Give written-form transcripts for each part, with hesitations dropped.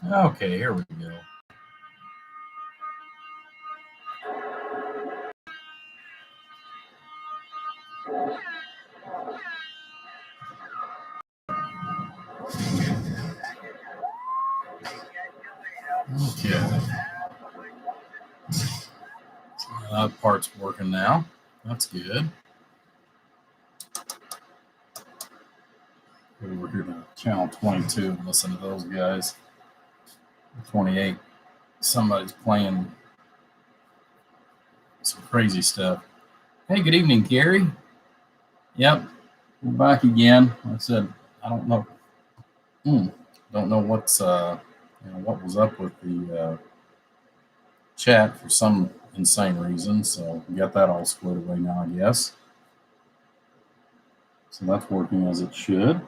Okay, here we go. Okay. That part's working now. That's good. Go over here to channel 22 and listen to those guys. 28. Somebody's playing some crazy stuff. Hey, good evening, Gary. Yep, we're back again. Like I said, I don't know. Don't know what was up with the chat for some insane reason. So we got that all squared away now, I guess. So that's working as it should.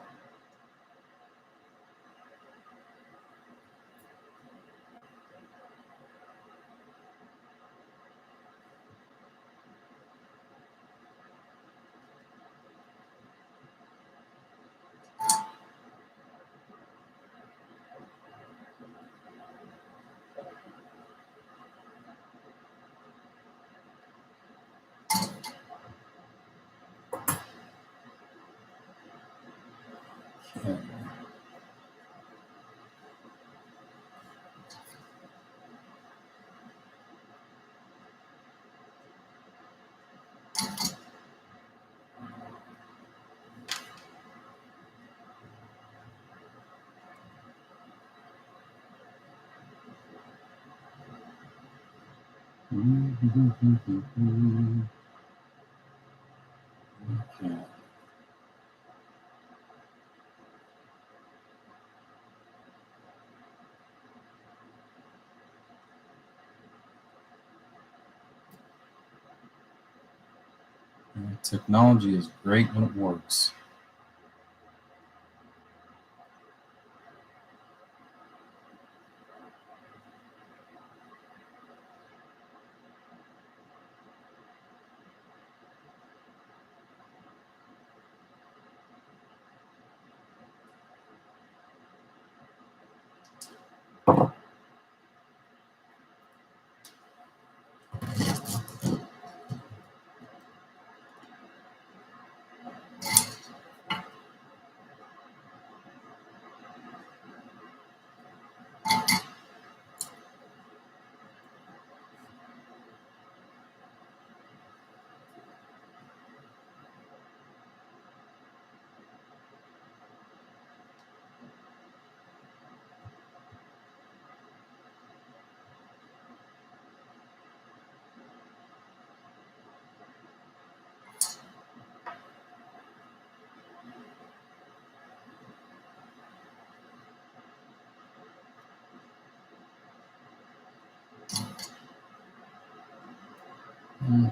Okay. Okay. Technology is great when it works.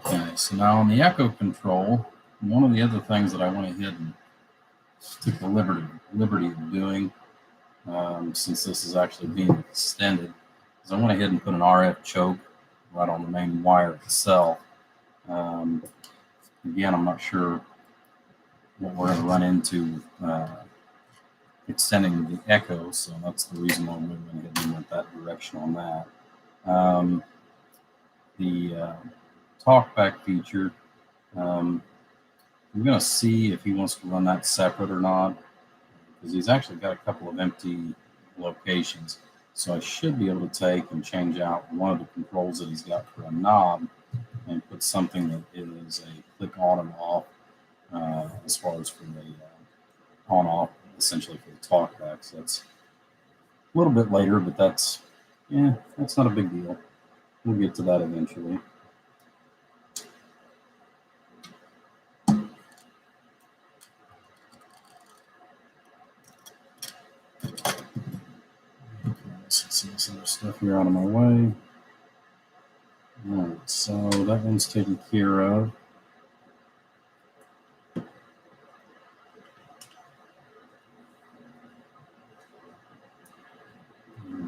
Okay, so now on the echo control, one of the other things that I went ahead and took the liberty of doing, since this is actually being extended, is I went ahead and put an RF choke right on the main wire itself. Again, I'm not sure what we're going to run into extending the echo, so that's the reason why we went ahead and went that direction on that. The talkback feature, I'm going to see if he wants to run that separate or not, because he's actually got a couple of empty locations. So I should be able to take and change out one of the controls that he's got for a knob and put something that is a click on and off, as far as for the on off, essentially for the talkback. So that's a little bit later, but that's not a big deal. We'll get to that eventually. Let's see some other stuff here out of my way. All right, so that one's taken care of.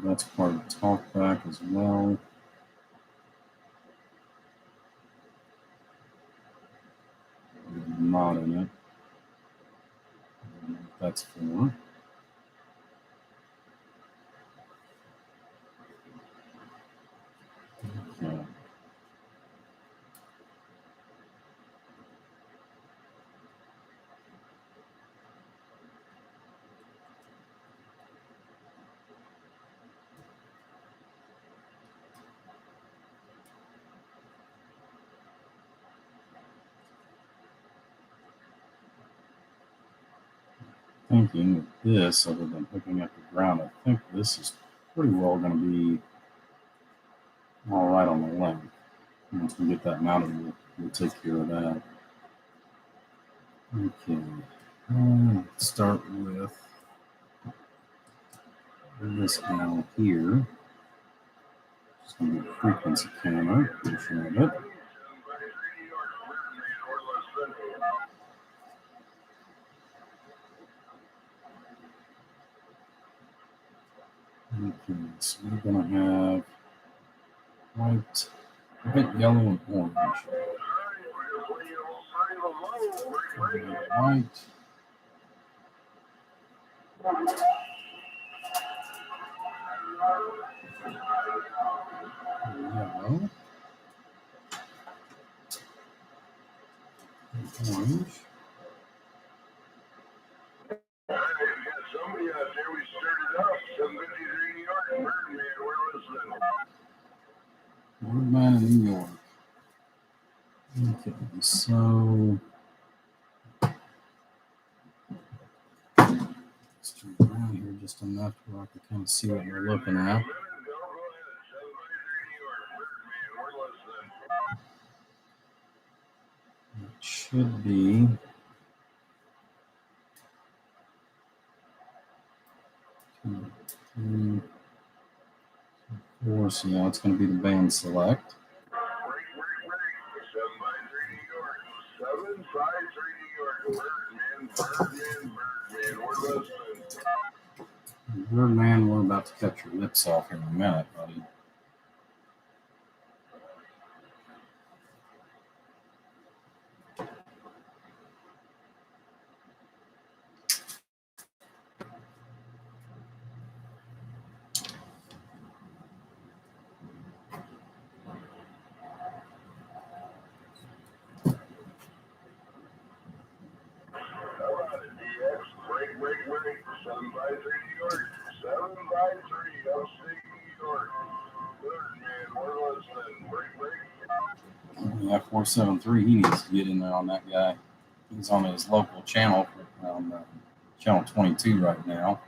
That's part of the talkback as well. Not in it. That's for. thinking that this, other than hooking up the ground, I think this is pretty well going to be all right on the length. Once we get that mounted, we'll take care of that. Okay, let's start with this panel here. It's going to be a frequency counter portion of it. Okay, so we're going to have white, yellow, and orange. White. Yellow. Orange. Somebody out there, we started up 753 New York, Birdman, we're listening. Birdman in New York. Okay, so let's turn around here just enough where I can kind of see what we're looking at. It should be 2, 3, 4. So yeah, it's going to be the band select. 753 New York, Birdman, we're listening. Birdman, we're about to cut your lips off here in a minute, buddy. Break, 753 New York, 753 upstate New York, Birdman, we're listening. Break. Yeah, 473. He needs to get in there on that guy. He's on his local channel, channel 22 right now.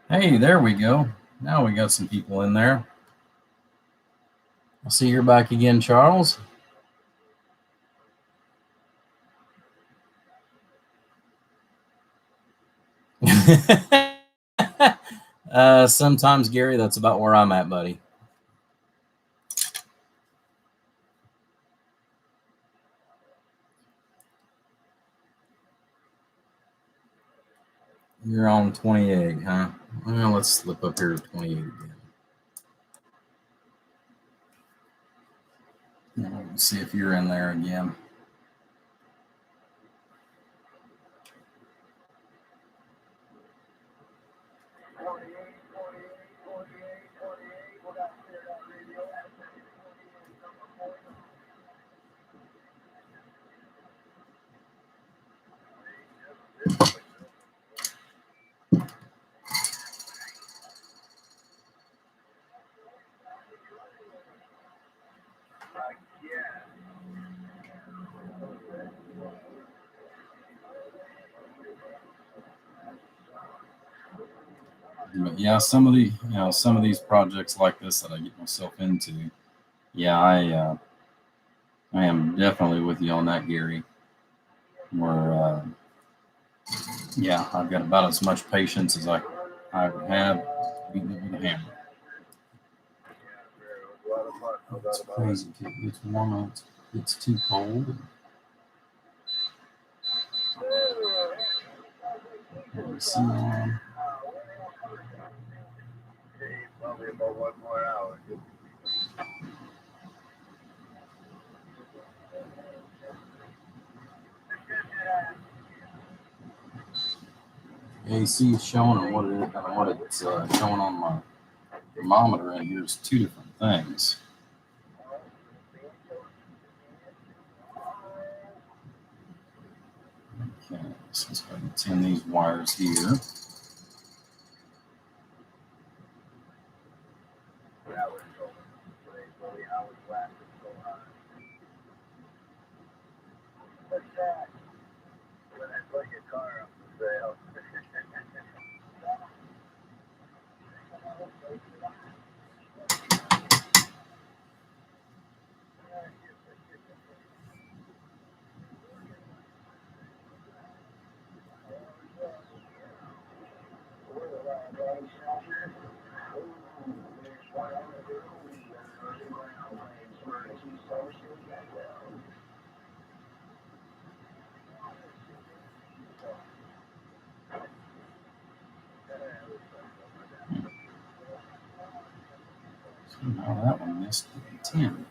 Hey, there we go. Now we got some people in there. I see you're back again, Charles. Sometimes, Gary, that's about where I'm at, buddy. You're on 28, huh? Well, let's slip up here to 28 again. Now, let's see if you're in there again. But yeah, some of these projects like this that I get myself into, yeah, I am definitely with you on that, Gary. Where yeah, I've got about as much patience as I would have beating it with a hammer. It's crazy. It gets warm out. It's too cold. AC on. Probably about 1 more hour. AC is showing and what it's showing on my thermometer in here is two different things. Okay, so let's go ahead and tin these wires here. What's that? When I put your car up for sale. Somehow that one missed the tin.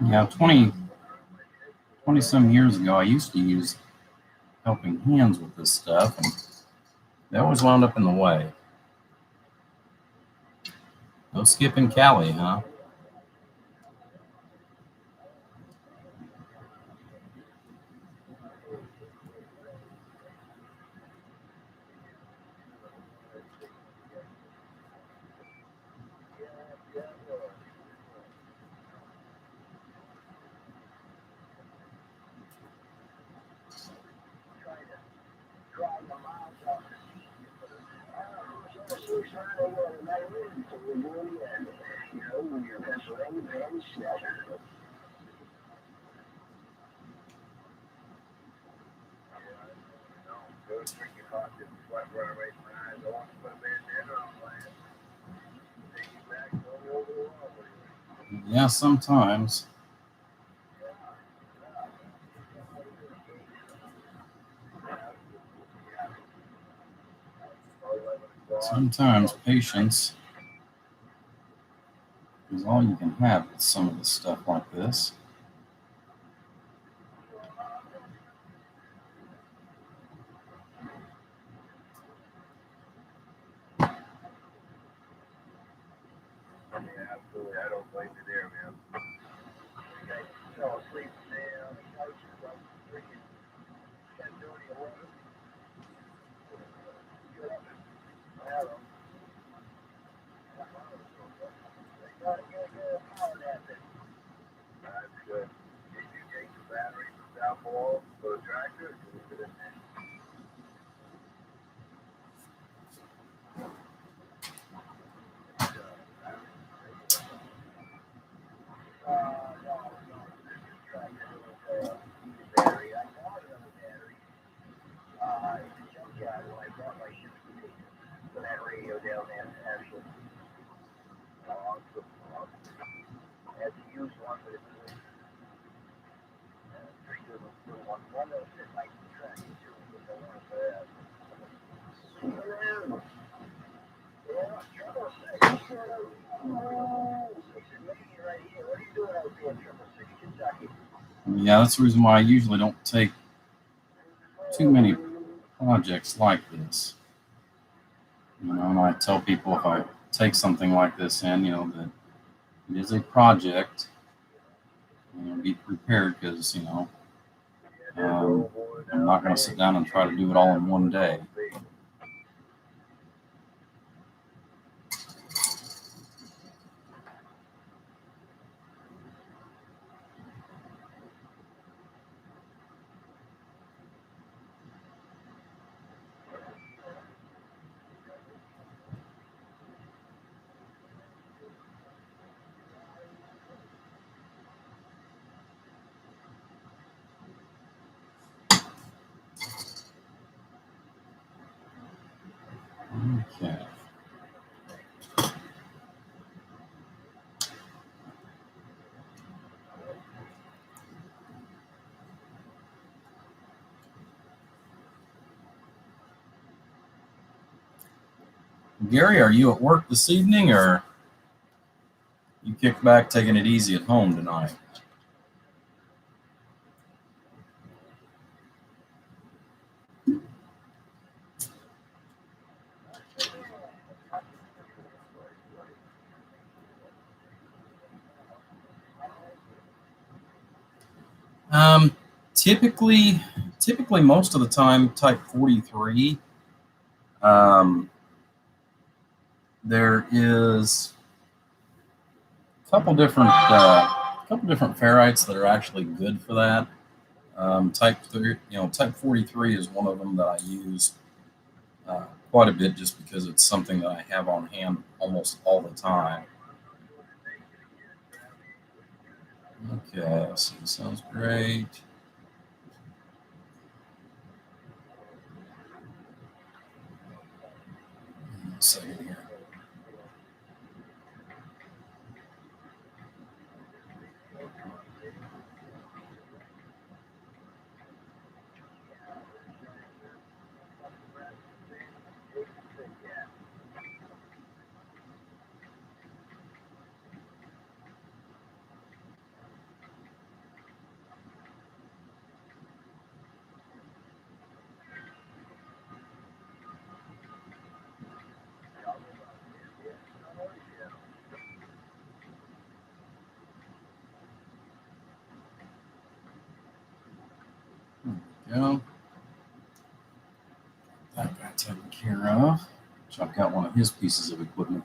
Yeah, 20 some years ago, I used to use helping hands with this stuff, and they always wound up in the way. No skipping Cali, huh? Yeah, sometimes. Sometimes patience is all you can have with some of the stuff like this. Absolutely. I don't blame you there, man. You guys fell asleep today on the couch about freaking 10:30, 11. Get up and have them. They gotta get a power nap in. That's good. Did you take the battery from down below for the tractor? Or did you leave it in there? Battery. I bought another battery. It's a junkyard. When I brought my ship for that radio down there, actually. Awesome. That's a used one, but it's pretty good little one. One that'll fit my tractor too, but I want for that. Yeah, triple six. 6 and 80 right here. What are you doing out there, triple six? Yeah, that's the reason why I usually don't take too many projects like this. And I tell people if I take something like this in, that it is a project, be prepared because, I'm not going to sit down and try to do it all in one day. Okay. Gary, are you at work this evening, or you kick back taking it easy at home tonight? Um, typically, most of the time, type 43. There is a couple different ferrites that are actually good for that. Type 43 is one of them that I use quite a bit just because it's something that I have on hand almost all the time. Okay, so sounds great. A second here. Go. That got taken care of. So I've got one of his pieces of equipment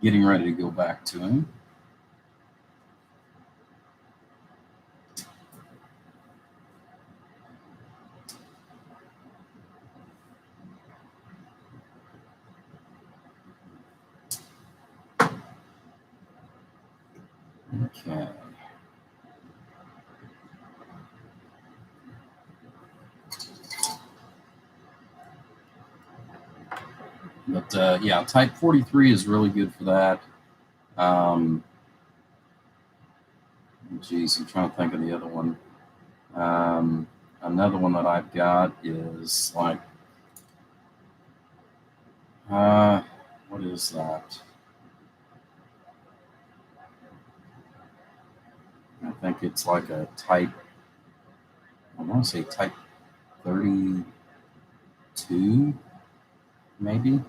getting ready to go back to him. Okay. But yeah, type 43 is really good for that. Geez, I'm trying to think of the other one. Another one that I've got is like, what is that? I think it's like a type, I want to say type 32, maybe.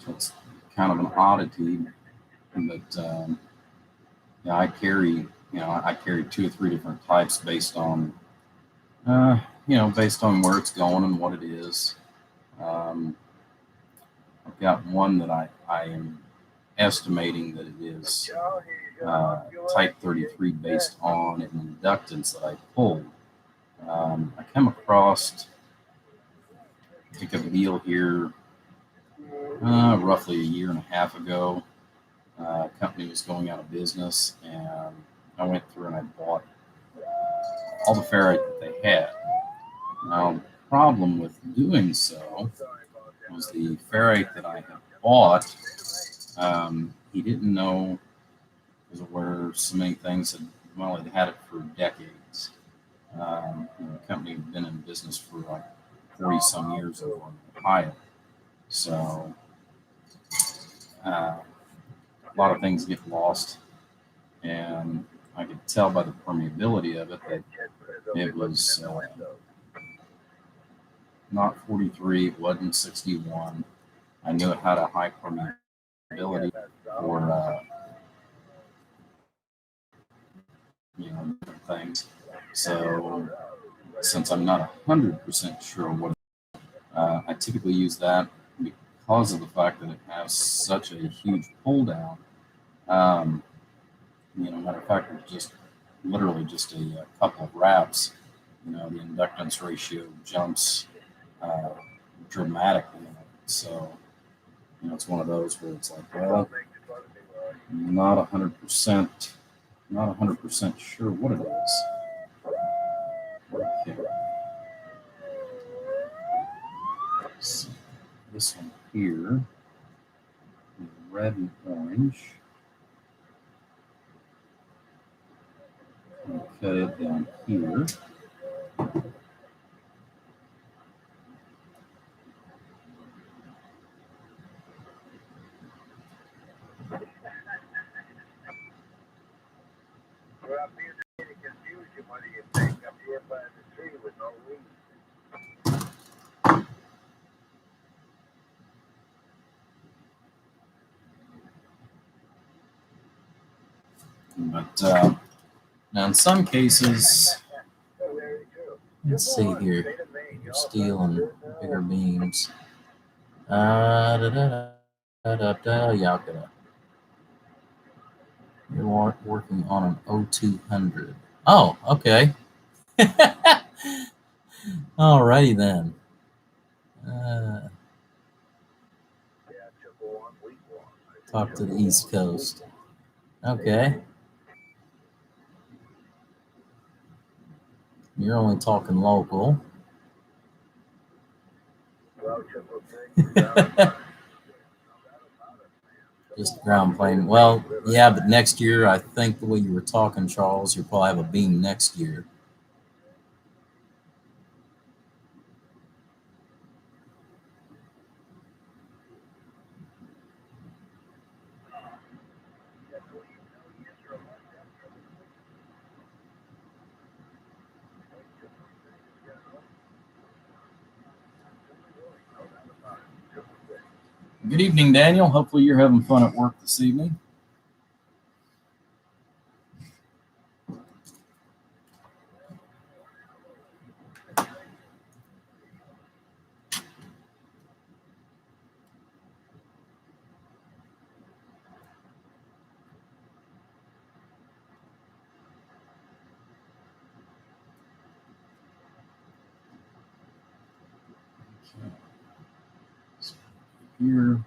So it's kind of an oddity, but yeah, I carry 2 or 3 different types based on based on where it's going and what it is. I've got one that I am estimating that it is type 33 based on an inductance that I pulled. I came across a deal here roughly a year and a half ago. A company was going out of business, and I went through and I bought all the ferrite that they had. Now, the problem with doing so was the ferrite that I had bought, he didn't know, because of where so many things had well, it had it for decades. The company had been in business for like 40 some years over in Ohio. So a lot of things get lost, and I could tell by the permeability of it that it was not 43, it wasn't 61. I knew it had a high permeability for different things. So since I'm not 100% sure what I typically use that because of the fact that it has such a huge pull down. Matter of fact, it's just literally just a couple of wraps. The inductance ratio jumps dramatically. So, it's one of those where it's like, well, not 100% sure what it is. Okay. So this one here, red and orange. I'll cut it down here. But now in some cases, let's see here, steel and bigger beams. Yeah, okay. You're working on an O200. Oh, okay. Alrighty then. Talk to the East Coast. Okay. You're only talking local. Just ground plane. Well, yeah, but next year, I think the way you were talking, Charles, you'll probably have a beam next year. Good evening, Daniel. Hopefully you're having fun at work this evening. Okay. So here.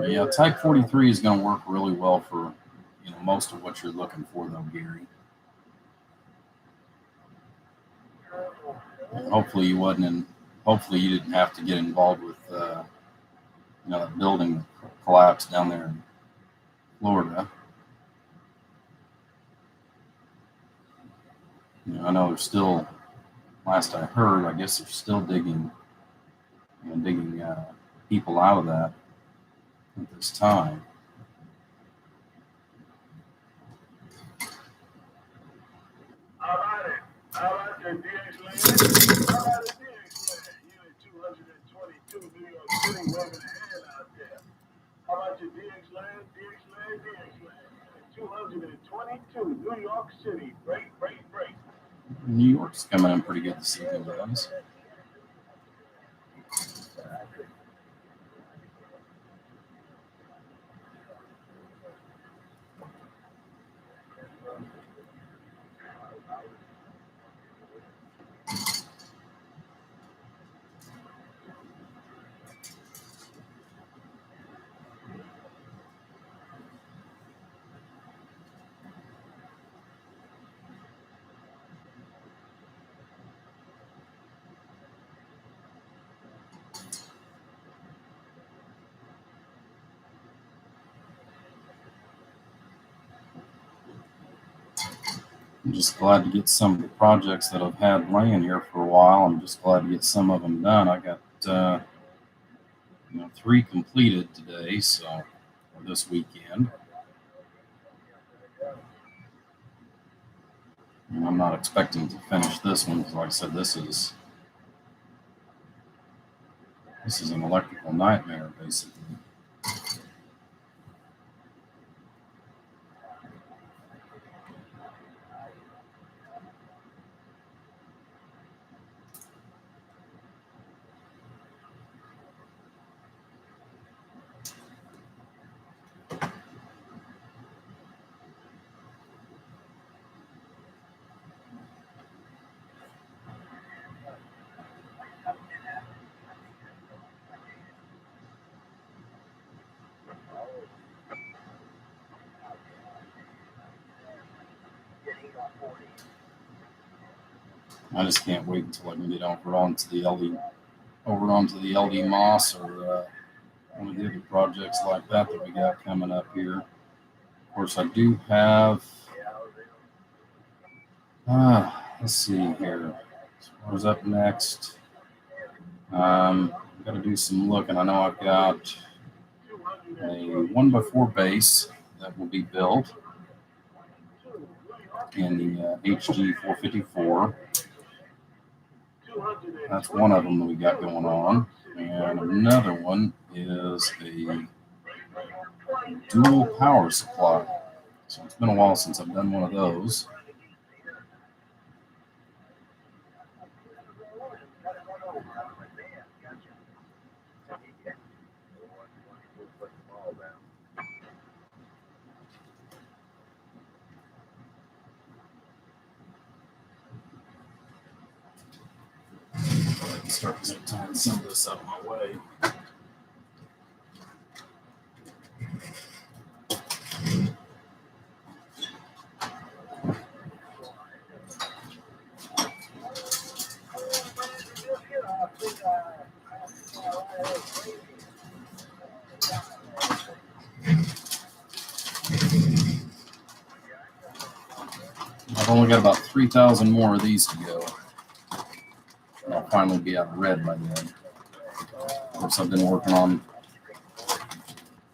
Yeah, Type 43 is going to work really well for most of what you're looking for, though, Gary. And hopefully you wasn't in. Hopefully you didn't have to get involved with that building collapse down there in Florida. I know they're still. Last I heard, I guess they're still digging people out of that. at this time. How about it? How about the DX Land? How about the DX Land? Unit 222, New York City, waving a hand out there. How about your DX Land, DX Land, DX Land? Unit 222, New York City, break. New York's coming in pretty good this evening, guys. I'm just glad to get some of the projects that I've had laying here for a while. I'm just glad to get some of them done. I got 3 completed today, so or this weekend. And I'm not expecting to finish this one because, like I said, this is an electrical nightmare, basically. I just can't wait until I can get over onto the LD Moss or one of the other projects like that we got coming up here. Of course, I do have. Let's see here. What's up next? Got to do some looking. I know I've got a 1x4 base that will be built in the HG 454. That's one of them that we got going on. And another one is a dual power supply. So it's been a while since I've done one of those. Start tying some of this out of my way. I've only got about 3,000 more of these to go. I'll finally be out of red by then. Of course, I've been working on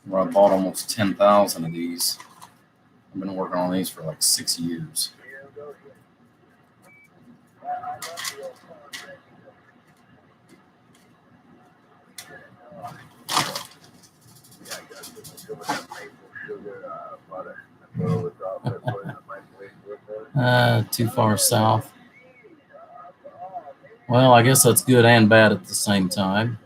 where I bought almost 10,000 of these. I've been working on these for like 6 years. Too far south. Well, I guess that's good and bad at the same time.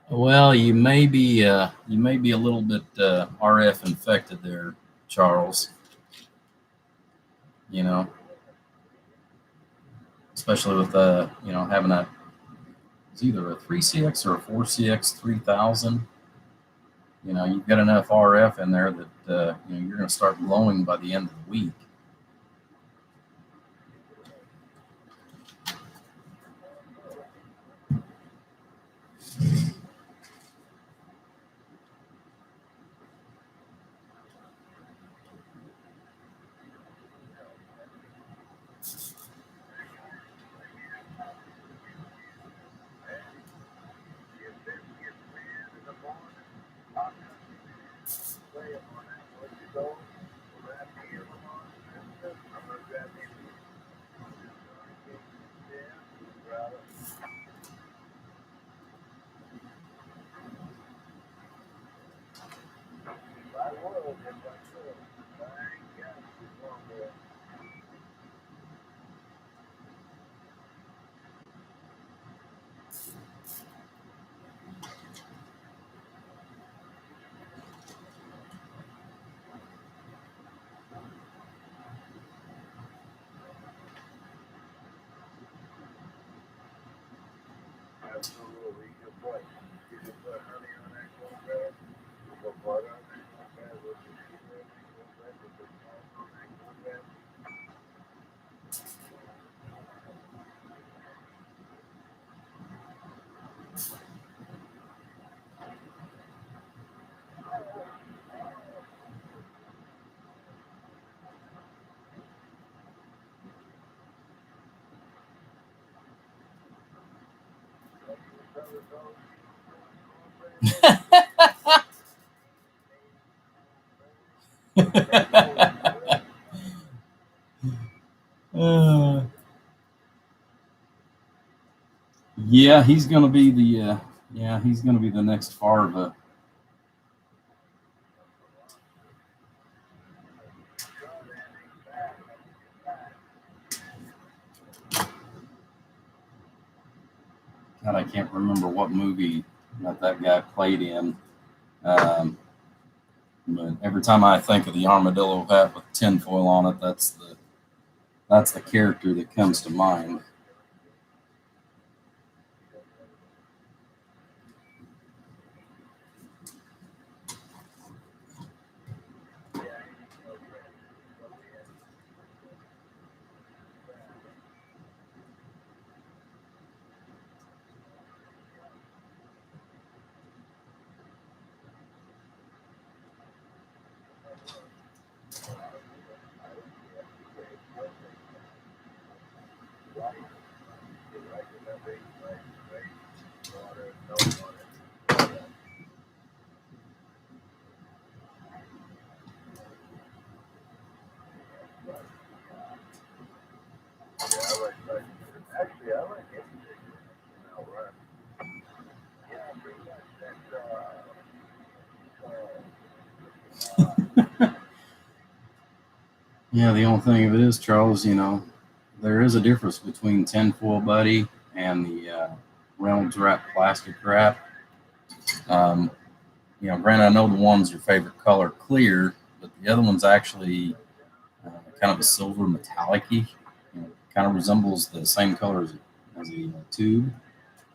Well, you may be a little bit RF infected there, Charles. You know, especially with having it's either a 3CX or a 4CX 3000. You know, you've got enough RF in there that you're going to start glowing by the end of the week. Absolutely. Good point. You can put honey on that cornbread. You put butter on that cornbread. What you sugar on that cornbread. You put salt on that cornbread. Uh, yeah, he's gonna be the he's gonna be the next Farva. God, I can't remember what movie that guy played in. Um, but every time I think of the armadillo hat with tinfoil on it, that's the character that comes to mind. Actually, I like any chicken. Right. Yeah, pretty much. Yeah, the only thing of it is, Charles, there is a difference between tinfoil buddy and the Reynolds wrap plastic wrap. Um, granted, I know the one's your favorite color, clear, but the other one's actually kind of a silver metallic-y. Kind of resembles the same color as a tube,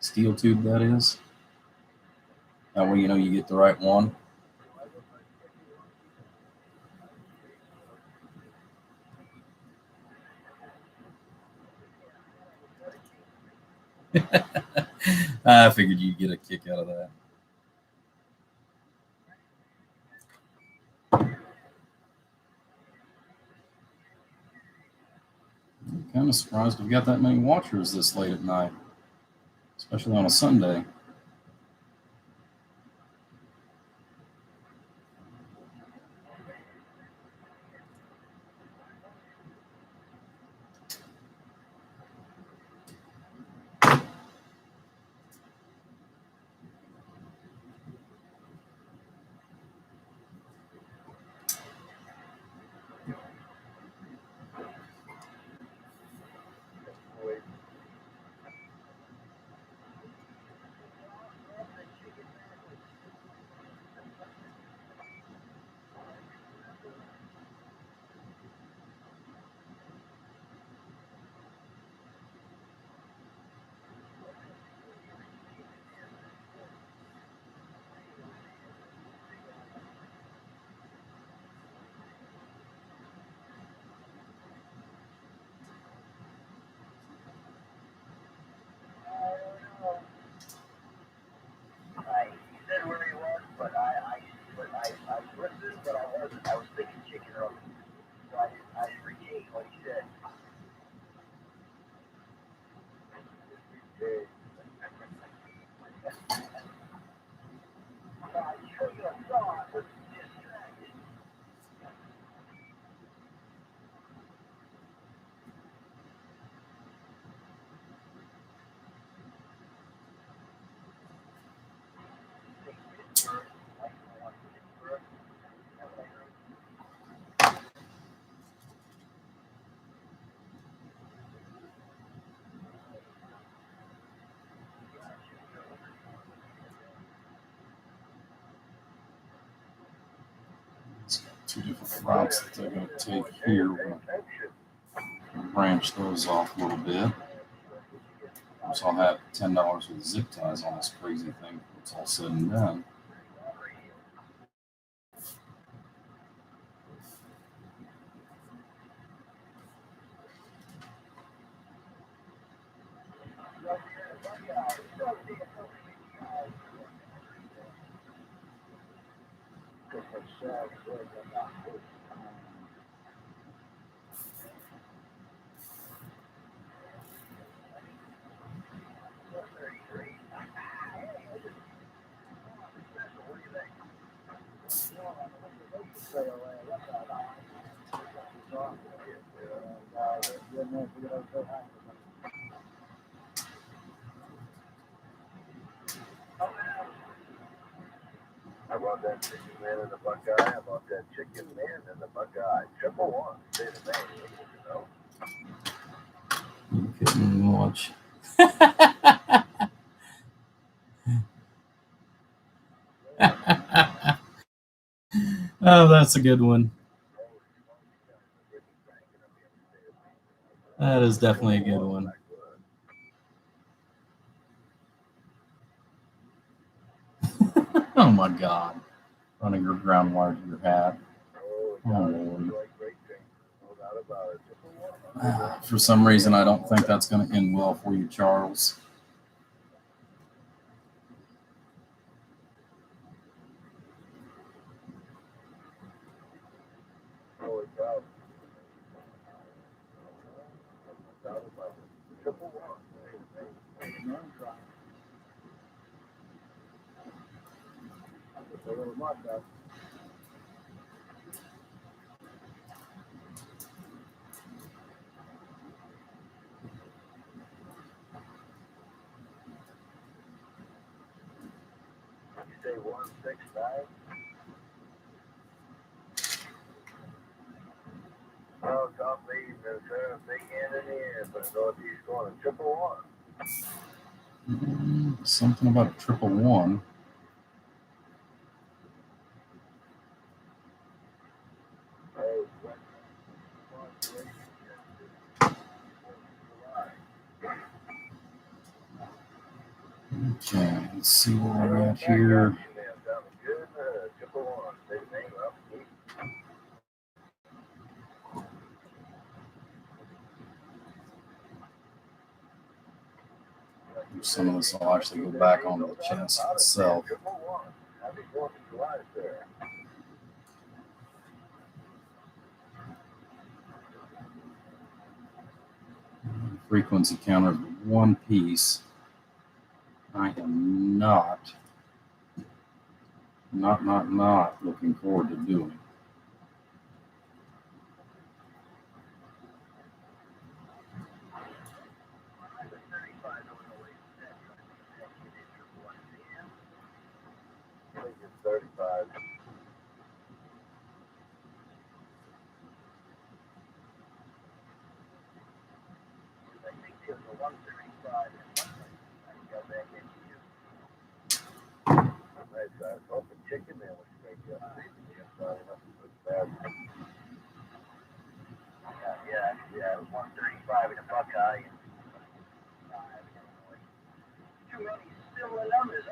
steel tube that is. That way, you get the right one. I figured you'd get a kick out of that. I'm kind of surprised we've got that many watchers this late at night, especially on a Sunday. two different routes that they're going to take here. We're going to branch those off a little bit. So I'll have $10 with zip ties on this crazy thing when it's all said and done. I bought that chicken man and the Buckeye. I bought that chicken man and the Buckeye. 111. Say the name. You couldn't watch. Oh, that's a good one. That is definitely a good one. Oh my God. Running your ground wire to your hat. Oh Lord. For some reason, I don't think that's going to end well for you, Charles. Say 169. Oh, top lead, sir. Big hand in the air for the Northeast corner. 111. Something about a 111. Okay, let's see where we're at here. Some of this will actually go back onto the chassis itself. Frequency counter of one piece. I am not looking forward to doing. Yeah, it was 135 in a Buckeye. Too many similar numbers.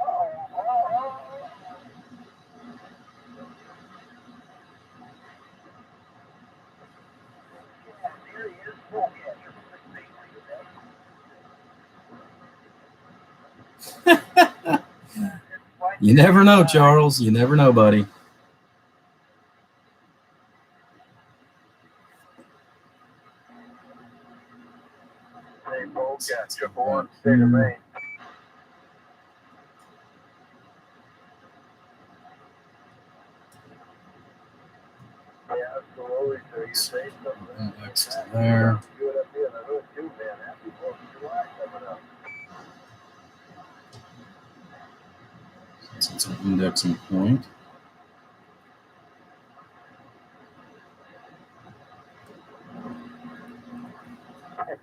Yeah, there he is. You never know, Charles. You never know, buddy. Hey, Polecat, 111, state of Maine. Yeah, absolutely, sir. You say something. Next to there. Do it up here. I know it too, man. Happy 4th of July coming up. Since it's an indexing point.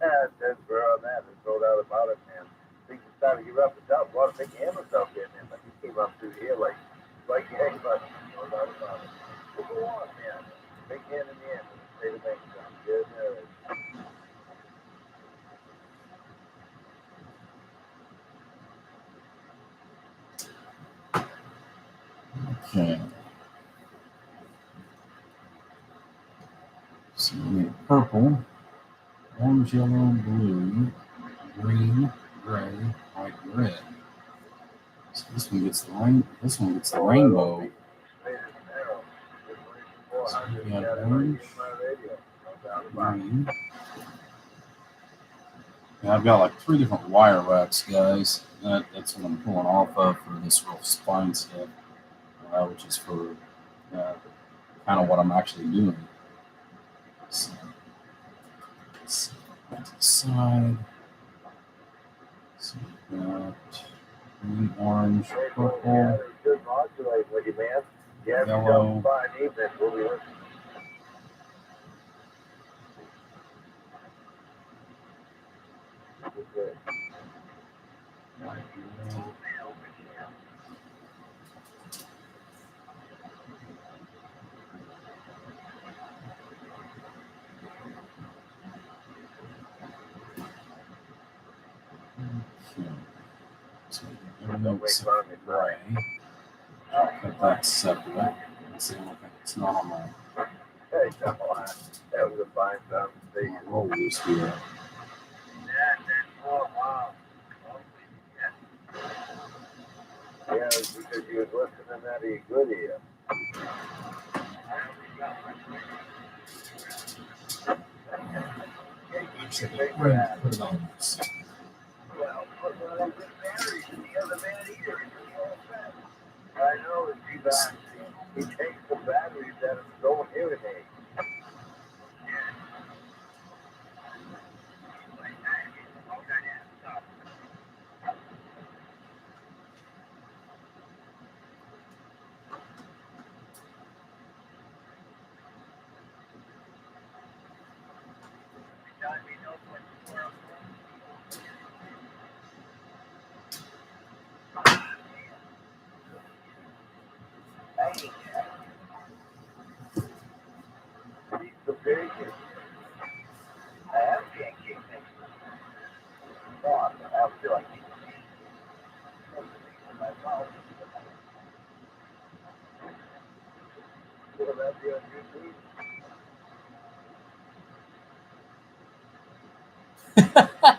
That's where I'm at. There's no doubt about it, man. Things are starting to get rough and tough. A lot of big hammers out there, man. Like he came up through here like gangbusters. No doubt about it. Go on, man. Big hand in the end. Say the bank sound good. Okay. So we need purple, orange, yellow, blue, green, gray, white, red. So this one gets the rainbow. So we got orange, green. Yeah, I've got like 3 different wire racks, guys. That's what I'm pulling off of for this real spine stuff, which is for kind of what I'm actually doing. So, let's go to the side. So we've got green, orange, purple, yellow. White, red. Okay. So everything except for gray. I'll cut that separate. Let's see, look, it's not on my Hey, come on. That was a fine conversation. rollers here. Oh, wow. Yeah, it was because you was listening out of your good ear. Put it on this. Well, put one of the batteries in the other man eater. I know it's too bad. He takes the batteries that are going irritate. The bacon. I have pancake mix. Oh, I feel like my mouth. Will that be on YouTube?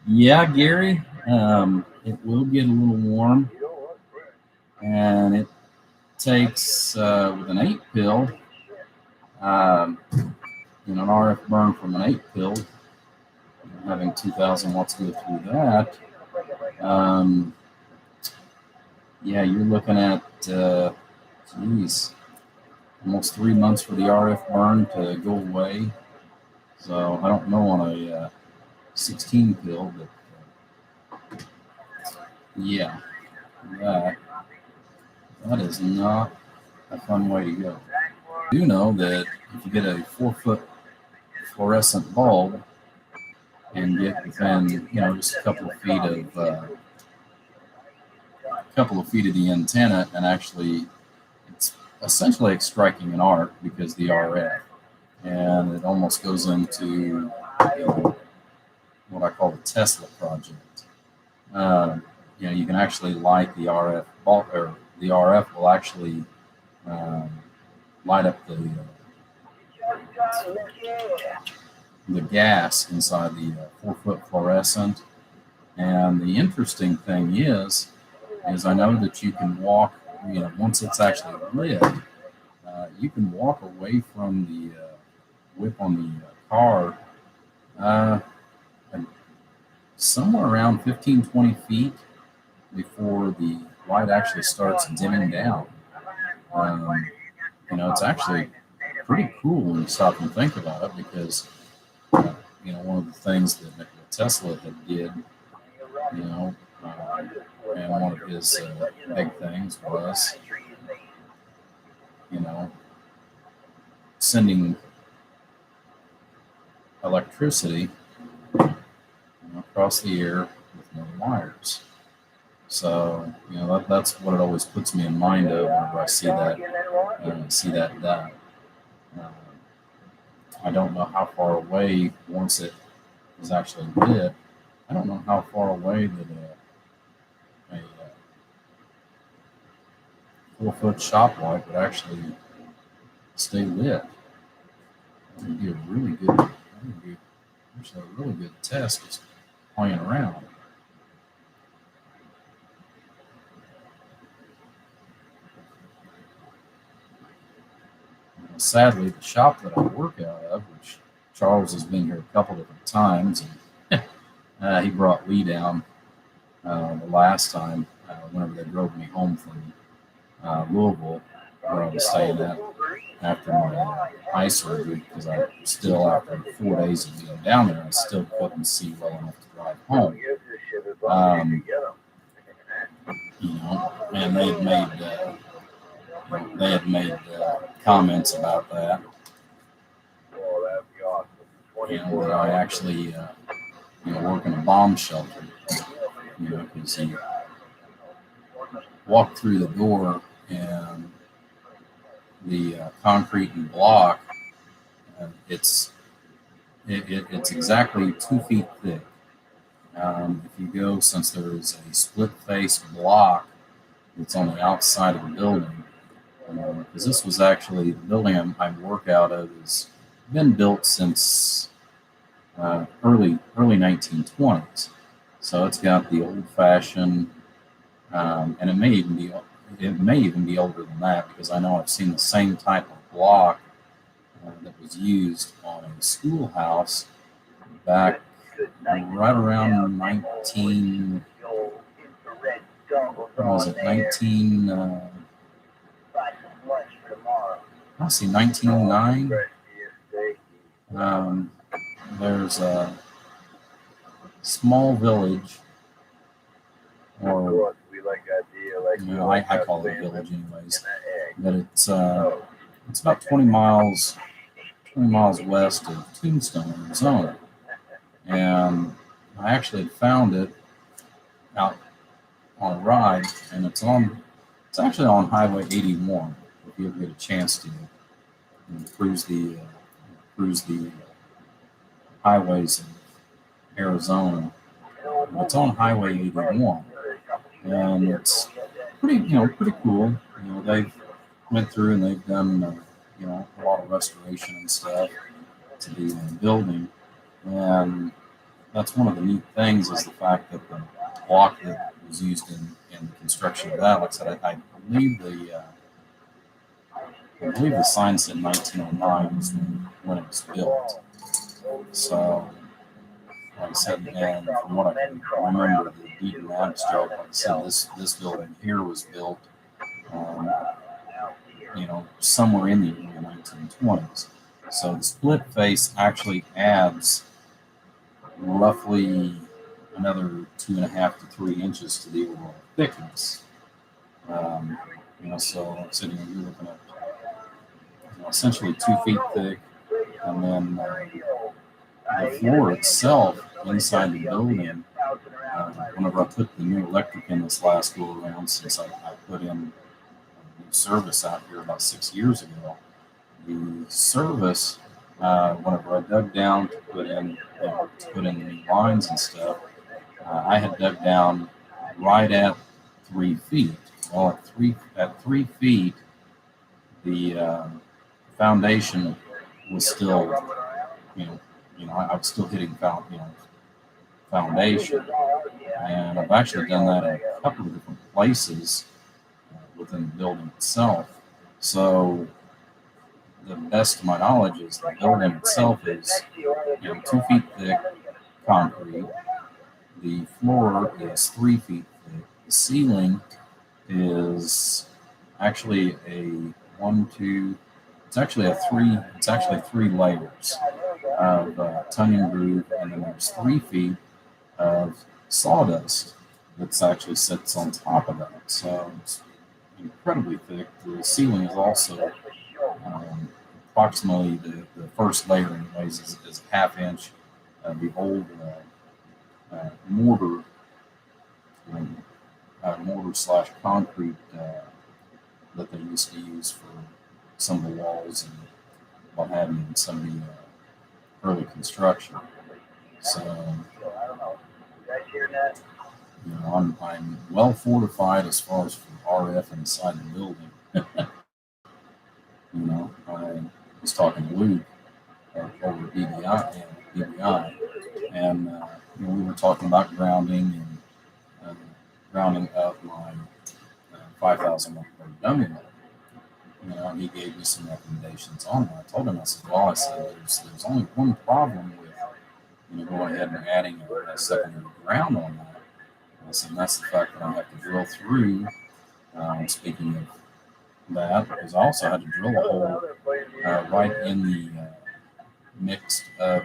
Yeah, Gary. It will get a little warm, You don't look fresh. and it takes with an 8 pill. An RF burn from an 8 pill, having 2,000 watts go through that. Yeah, you're looking at almost 3 months for the RF burn to go away. So I don't know on a 16 pill, but yeah, that is not a fun way to go. I do know that if you get a 4-foot fluorescent bulb and get within, just a couple of feet of the antenna, and actually, it's essentially like striking an arc because the RF, and it almost goes into what I call the Tesla project. You can actually light the RF bulb, or the RF will actually light up the gas inside the 4-foot fluorescent. And the interesting thing is I know that you can walk, once it's actually lit, you can walk away from the whip on the car somewhere around 15-20 feet before the light actually starts dimming down. It's actually pretty cool when you stop and think about it, because one of the things that Nikola Tesla had did, and one of his big things was, sending electricity across the air with no wires. So, that's what it always puts me in mind of whenever I see that see that done. Uh, I don't know how far away, once it is actually lit, I don't know how far away that a 4-foot shop light would actually stay lit. It would be a really good, actually a really good test just playing around. Sadly, the shop that I work out of, which Charles has been here a couple different times, and he brought Lee down the last time whenever they drove me home from Louisville, where I was staying at after my eye surgery, because I still, after 4 days of being down there, I still couldn't see well enough to drive home. And they had made comments about that. And that I actually, work in a bomb shelter, because he walked through the door and the concrete and block, it's exactly 2 feet thick. If you go, since there is a split face block that's on the outside of the building, because this was actually the building I work out of has been built since early 1920s. So it's got the old-fashioned, and it may even be older than that, because I know I've seen the same type of block that was used on a schoolhouse back right around 19. What was it? 1909. There's a small village, or I call it a village anyways, but it's about 20 miles west of Tombstone, Arizona, and I actually had found it out on a ride, and it's actually on Highway 81. If you ever get a chance to cruise the highways of Arizona, it's on Highway 81, and it's pretty cool. They've went through and they've done a lot of restoration and stuff to the building, and that's one of the neat things, is the fact that the block that was used in the construction of that, like I said, I believe the sign said 1909 was when it was built. So, like I said, and from what I can remember, the deed and abstract, like I said, this building here was built, somewhere in the early 1920s. So the split face actually adds roughly another 2.5 to 3 inches to the overall thickness. So like I said, you're looking at essentially 2 feet thick, and then the floor itself inside the building. Whenever I put the new electric in this last go around, since I put in new service out here about 6 years ago, the service, whenever I dug down to put in the new lines and stuff, I had dug down right at 3 feet. Well, at 3 feet, the foundation was still, I was still hitting foundation, and I've actually done that in a couple of different places within the building itself. So, the best of my knowledge is the building itself is 2 feet thick concrete. The floor is 3 feet thick. The ceiling is actually it's actually three layers of tongue and groove, and then there's 3 feet of sawdust that actually sits on top of that. So it's incredibly thick. The ceiling is also approximately the first layer, anyways, is a half inch. The old mortar slash concrete that they used to use for some of the walls and what have you in some of the early construction. So, I'm well fortified as far as for RF inside the building. I was talking to Luke over at BBI, and we were talking about grounding and grounding of my 5,000 watt dummy motor. And he gave me some recommendations on that. I told him, I said, there's only one problem with going ahead and adding a secondary ground on that. I said, and that's the fact that I have to drill through. Speaking of that, because I also had to drill a hole right in the mix of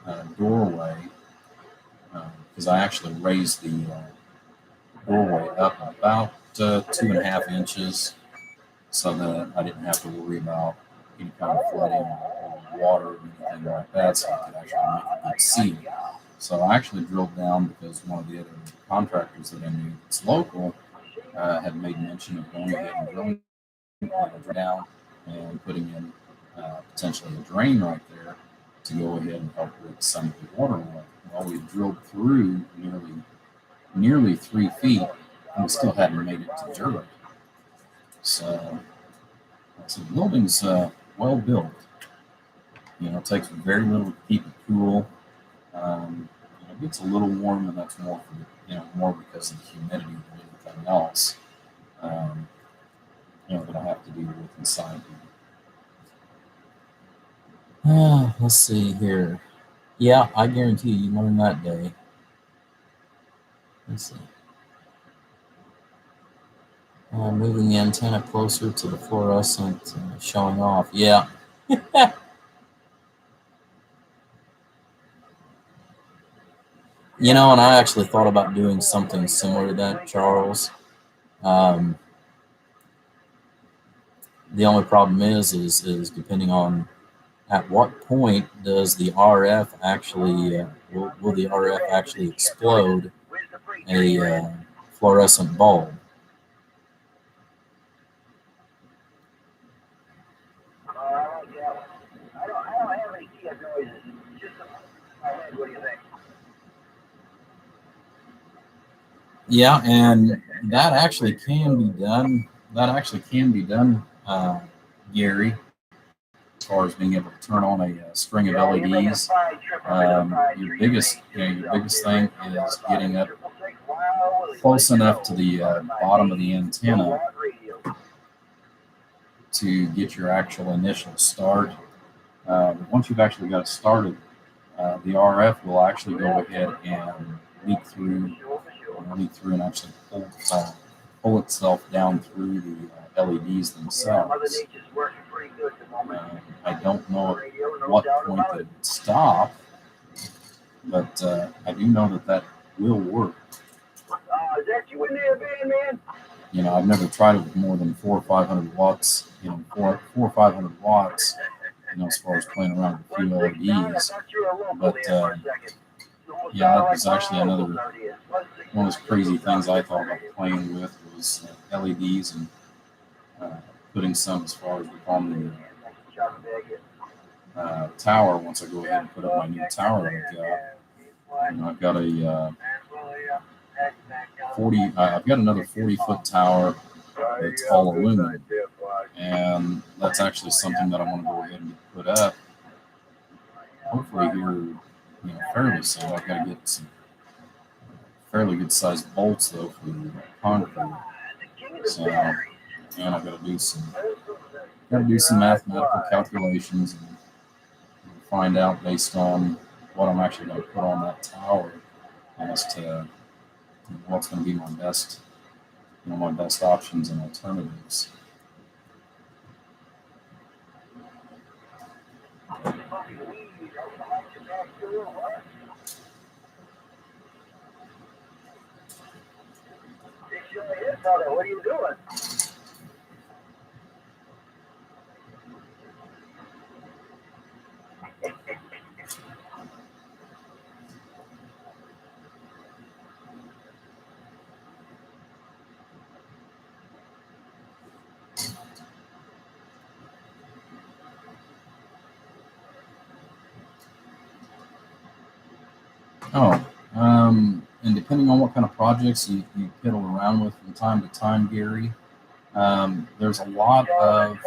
the doorway, because I actually raised the doorway up about 2.5 inches, so that I didn't have to worry about any kind of flooding or water or anything like that, so I could actually make a good seal. So I actually drilled down because one of the other contractors that I knew that's local had made mention of going ahead and drilling down and putting in potentially a drain right there to go ahead and help with some of the water level. Well, we drilled through nearly 3 feet, and we still hadn't made it to dirt. So the building's well built. It takes very little to keep it cool. It gets a little warm, and that's more more because of the humidity than anything else. That I have to deal with inside here. Let's see here. Yeah, I guarantee you learn that day. Let's see. Moving the antenna closer to the fluorescent, showing off. Yeah. And I actually thought about doing something similar to that, Charles. The only problem is depending on at what point does the RF actually will the RF actually explode a fluorescent bulb? I don't have any key noises. Just my head. What do you think? Yeah, and that actually can be done. Gary, as far as being able to turn on a string of LEDs. Your biggest thing is getting up close enough to the bottom of the antenna to get your actual initial start. Once you've actually got it started, the RF will actually go ahead and leak through and actually pull itself down through the LEDs themselves. I don't know at what point that it would stop, but I do know that will work. Is that you in there, man? I've never tried it with more than 400 or 500 watts. 400 or 500 watts. As far as playing around with a few LEDs, but that was actually another one of those crazy things I thought about playing with was LEDs and putting some as far as on the tower. Once I go ahead and put up my new tower that I've got a 40. I've got another 40-foot tower that's all aluminum, and that's actually something that I want to go ahead and put up. Hopefully here, fairly soon. I've got to get some fairly good sized bolts though for the concrete. So, and I've got to do some mathematical calculations and find out based on what I'm actually going to put on that tower as to what's going to be my best options and alternatives. What are you doing? And depending on what kind of projects you piddle around with from time to time, Gary, there's a lot of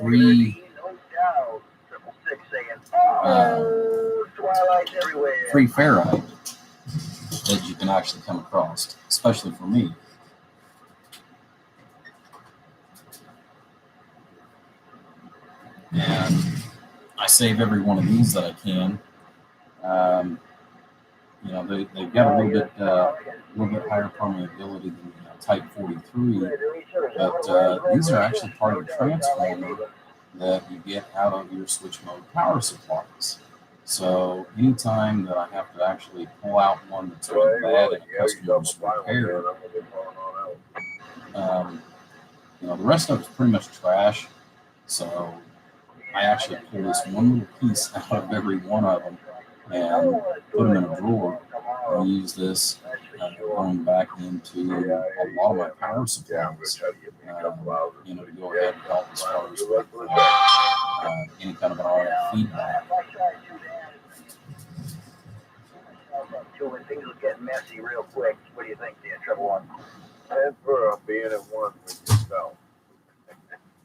free free ferrite that you can actually come across, especially for me. And I save every one of these that I can. They've got a little bit higher permeability than Type 43, but these are actually part of the transformer that you get out of your switch mode power supplies. So anytime that I have to actually pull out one that's really bad and a customer's repair, the rest of it's pretty much trash. So I actually pull this one little piece out of every one of them and put them in a drawer and use this going back into a lot of my power supplies, to go ahead and help as far as with any kind of an RF feedback. When things will get messy real quick, what do you think, Dan? Trouble one. As for being at one with yourself.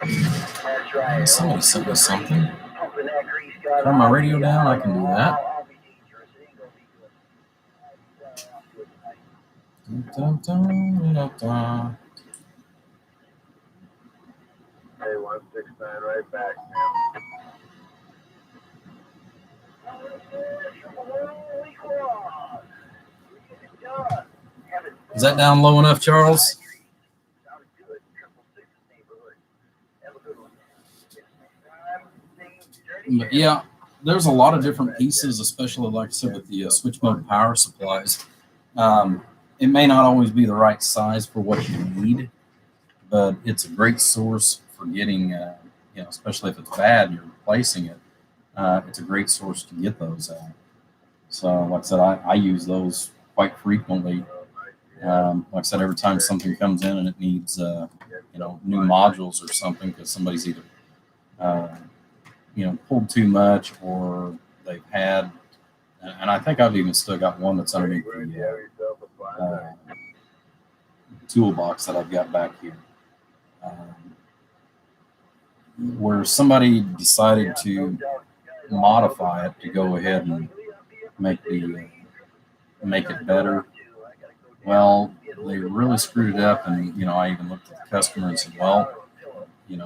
That's right. Somebody sent me something. Turn my radio down, I can do that. Dun, dun, dun, dun. Hey, 169, right back, man. Is that down low enough, Charles? But yeah, there's a lot of different pieces, especially like I said with the switch mode power supplies. It may not always be the right size for what you need, but it's a great source for getting, especially if it's bad and you're replacing it, it's a great source to get those at. So like I said, I use those quite frequently. Like I said, every time something comes in and it needs, new modules or something because somebody's either, pulled too much or they've had, and I think I've even still got one that's underneath the toolbox that I've got back here, where somebody decided to modify it to go ahead and make it better. Well, they really screwed it up, and I even looked at the customer and said, well, you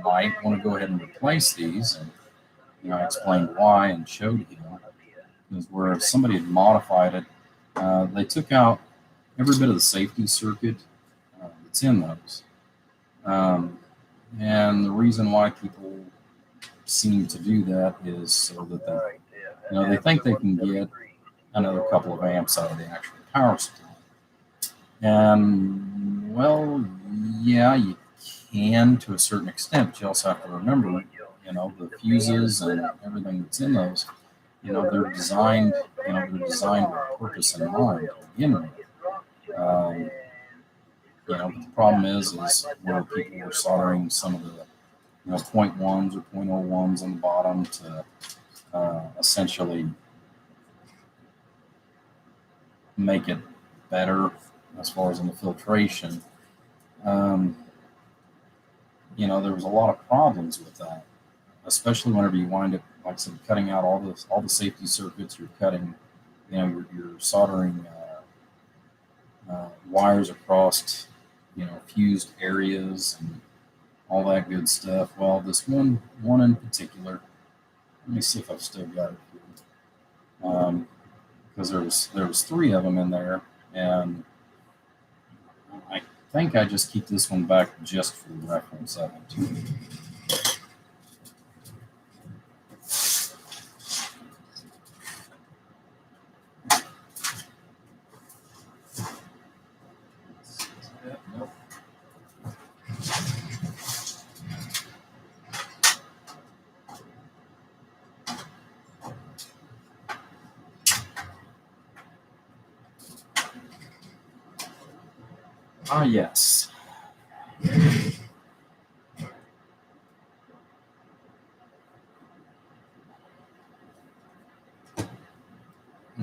might want to go ahead and replace these. And I explained why and showed him. Because where somebody had modified it, they took out every bit of the safety circuit that's in those. And the reason why people seem to do that is so that they think they can get another couple of amps out of the actual power supply. And well, yeah, you can to a certain extent, but you also have to remember, the fuses and everything that's in those, they're designed with a purpose in mind to begin with. But the problem is where people are soldering some of the 0.1s or 0.01s on the bottom to essentially make it better as far as in the filtration. There was a lot of problems with that, especially whenever you wind up, like I said, cutting out all the safety circuits. You're cutting, you're soldering wires across, fused areas and all that good stuff. Well, this one in particular, let me see if I've still got it here, because there was three of them in there, and I think I just keep this one back just for reference of it. Ah, yes.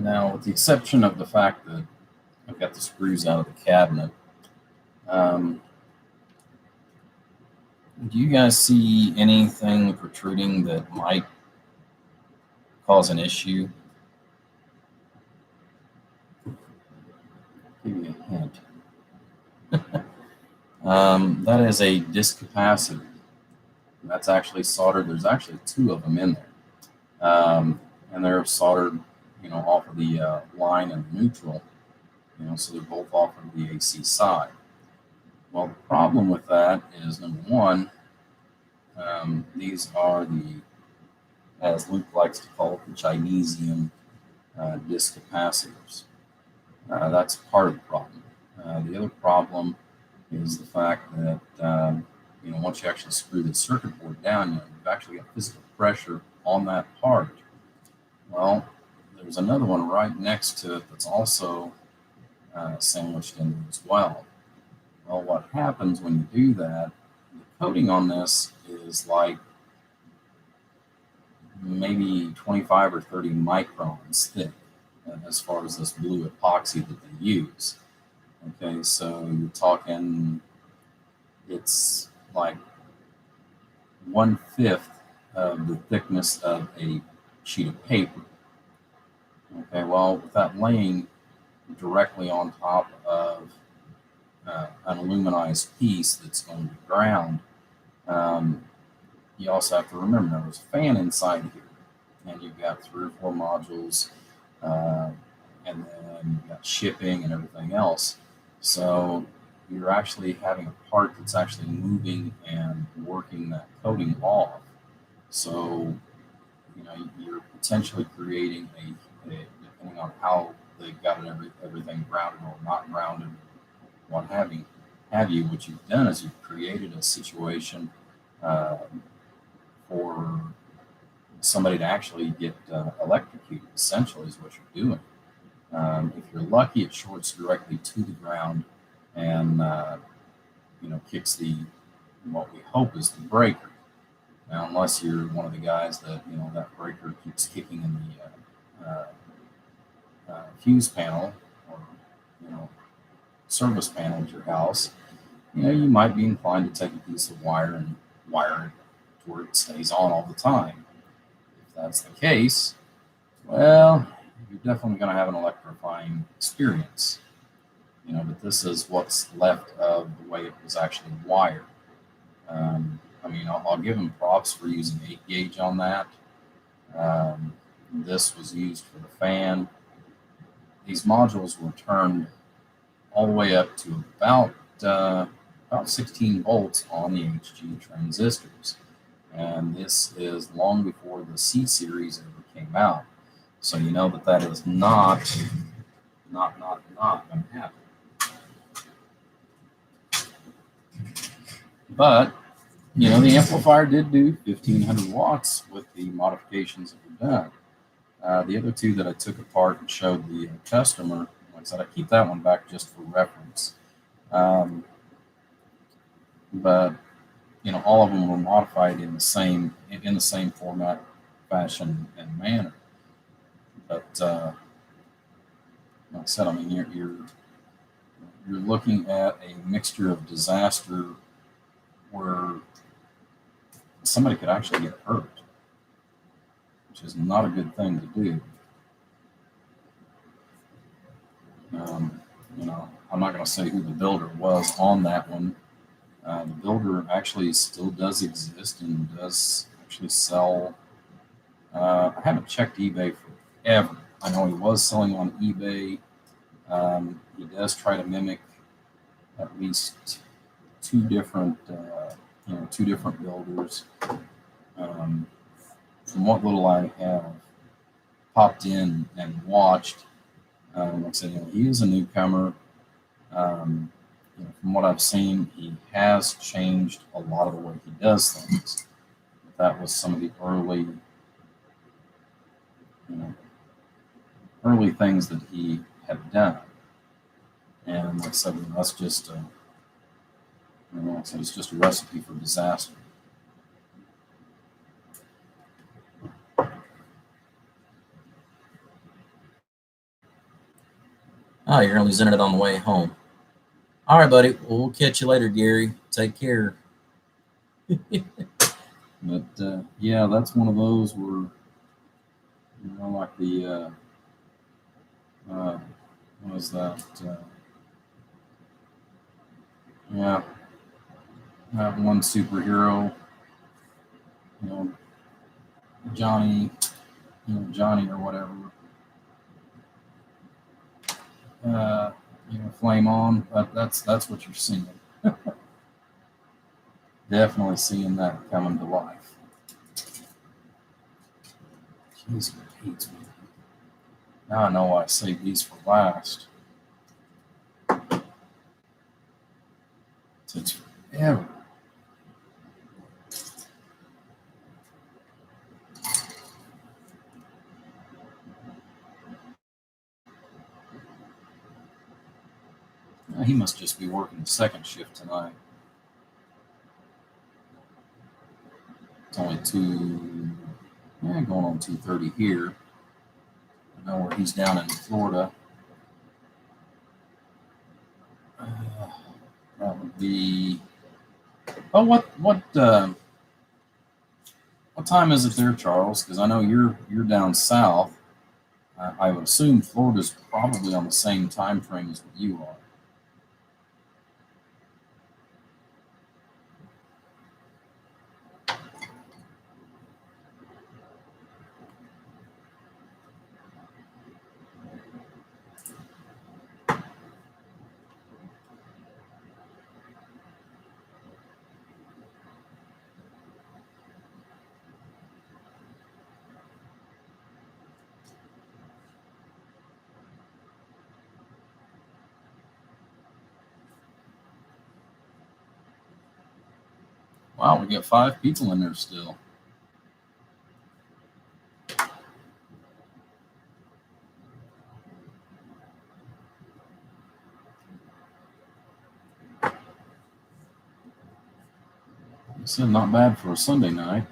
Now, with the exception of the fact that I've got the screws out of the cabinet, do you guys see anything protruding that might cause an issue? I'll give you a hint. That is a disc capacitor. That's actually soldered. There's actually two of them in there. And they're soldered, off of the line and the neutral, so they're both off of the AC side. Well, the problem with that is, number one, these are as Luke likes to call it, the Chinesium disc capacitors. That's part of the problem. The other problem is the fact that, once you actually screw the circuit board down, you've actually got physical pressure on that part. Well, there's another one right next to it that's also sandwiched in there as well. Well, what happens when you do that, the coating on this is like maybe 25 or 30 microns thick as far as this blue epoxy that they use. Okay, so you're talking, it's like 1/5 of the thickness of a sheet of paper. Okay, well, with that laying directly on top of an aluminized piece that's going to ground, you also have to remember there's a fan inside here, and you've got 3 or 4 modules, and then you've got shipping and everything else. So you're actually having a part that's actually moving and working that coating off. So, you're potentially creating depending on how they've got everything grounded or not grounded, what have you, what you've done is you've created a situation for somebody to actually get electrocuted, essentially, is what you're doing. If you're lucky, it shorts directly to the ground and, kicks what we hope is the breaker. Now, unless you're one of the guys that, that breaker keeps kicking in the fuse panel or, service panel at your house, you might be inclined to take a piece of wire and wire it to where it stays on all the time. If that's the case, well, you're definitely going to have an electrifying experience. But this is what's left of the way it was actually wired. I'll give them props for using 8 gauge on that. This was used for the fan. These modules were turned all the way up to about 16 volts on the HG transistors. And this is long before the C series ever came out. So you know that is not going to happen. But, the amplifier did do 1,500 watts with the modifications that were done. The other two that I took apart and showed the customer, like I said, I keep that one back just for reference. But, all of them were modified in the same format, fashion, and manner. But, like I said, you're looking at a mixture of disaster where somebody could actually get hurt, which is not a good thing to do. I'm not going to say who the builder was on that one. The builder actually still does exist and does actually sell. I haven't checked eBay forever. I know he was selling on eBay. He does try to mimic at least two different builders. From what little I have popped in and watched, like I said, he is a newcomer. From what I've seen, he has changed a lot of the way he does things. That was some of the early things that he had done. And like I said, that's just it's just a recipe for disaster. Oh, you're only using it on the way home. All right, buddy. Well, we'll catch you later, Gary. Take care. But yeah, that's one of those where, like the what was that? Yeah, that one superhero, Johnny, Johnny or whatever. Flame on. That's what you're seeing. Definitely seeing that coming to life. Jeez, Pete. Now I know why I saved these for last. It takes forever. He must just be working the second shift tonight. It's only going on 2:30 here. I know where he's down in Florida. That would be. Oh, what time is it there, Charles? Because I know you're down south. I would assume Florida's probably on the same time frame as what you are. Wow, we got 5 people in there still. I said not bad for a Sunday night.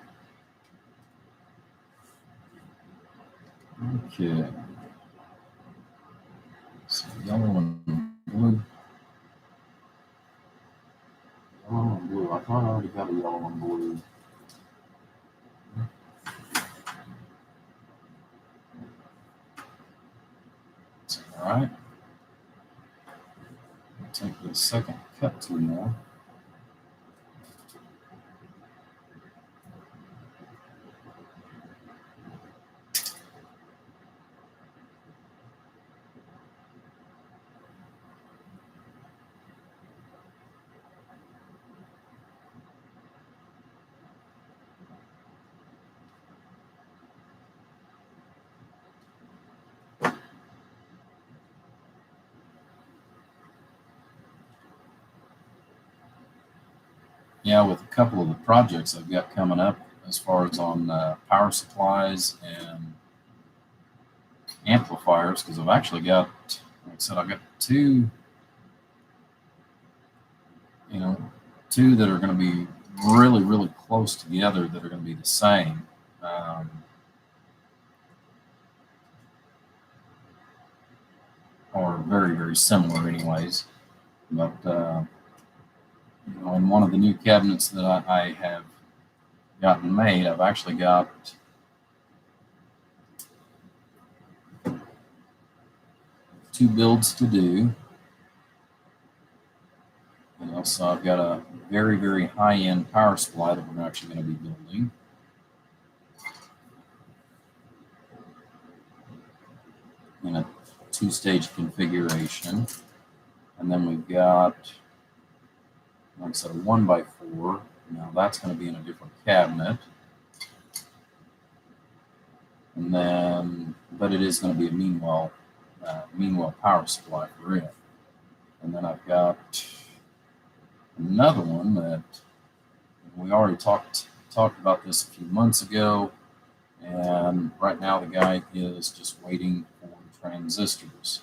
Okay. So yellow and blue. Yellow and blue. I thought I already got a yellow and blue. All right. I'll take the second cut to now. Yeah, with a couple of the projects I've got coming up as far as on power supplies and amplifiers, because I've actually got, like I said, I've got two that are going to be really, really close together that are going to be the same. Or very, very similar anyways. But, in one of the new cabinets that I have gotten made, I've actually got two builds to do. So I've got a very, very high-end power supply that we're actually going to be building. In a 2-stage configuration. And then we've got, like I said, a 1x4. Now that's going to be in a different cabinet. And then, but it is going to be a Meanwell power supply for it. And then I've got another one that we already talked about this a few months ago, and right now the guy is just waiting for the transistors.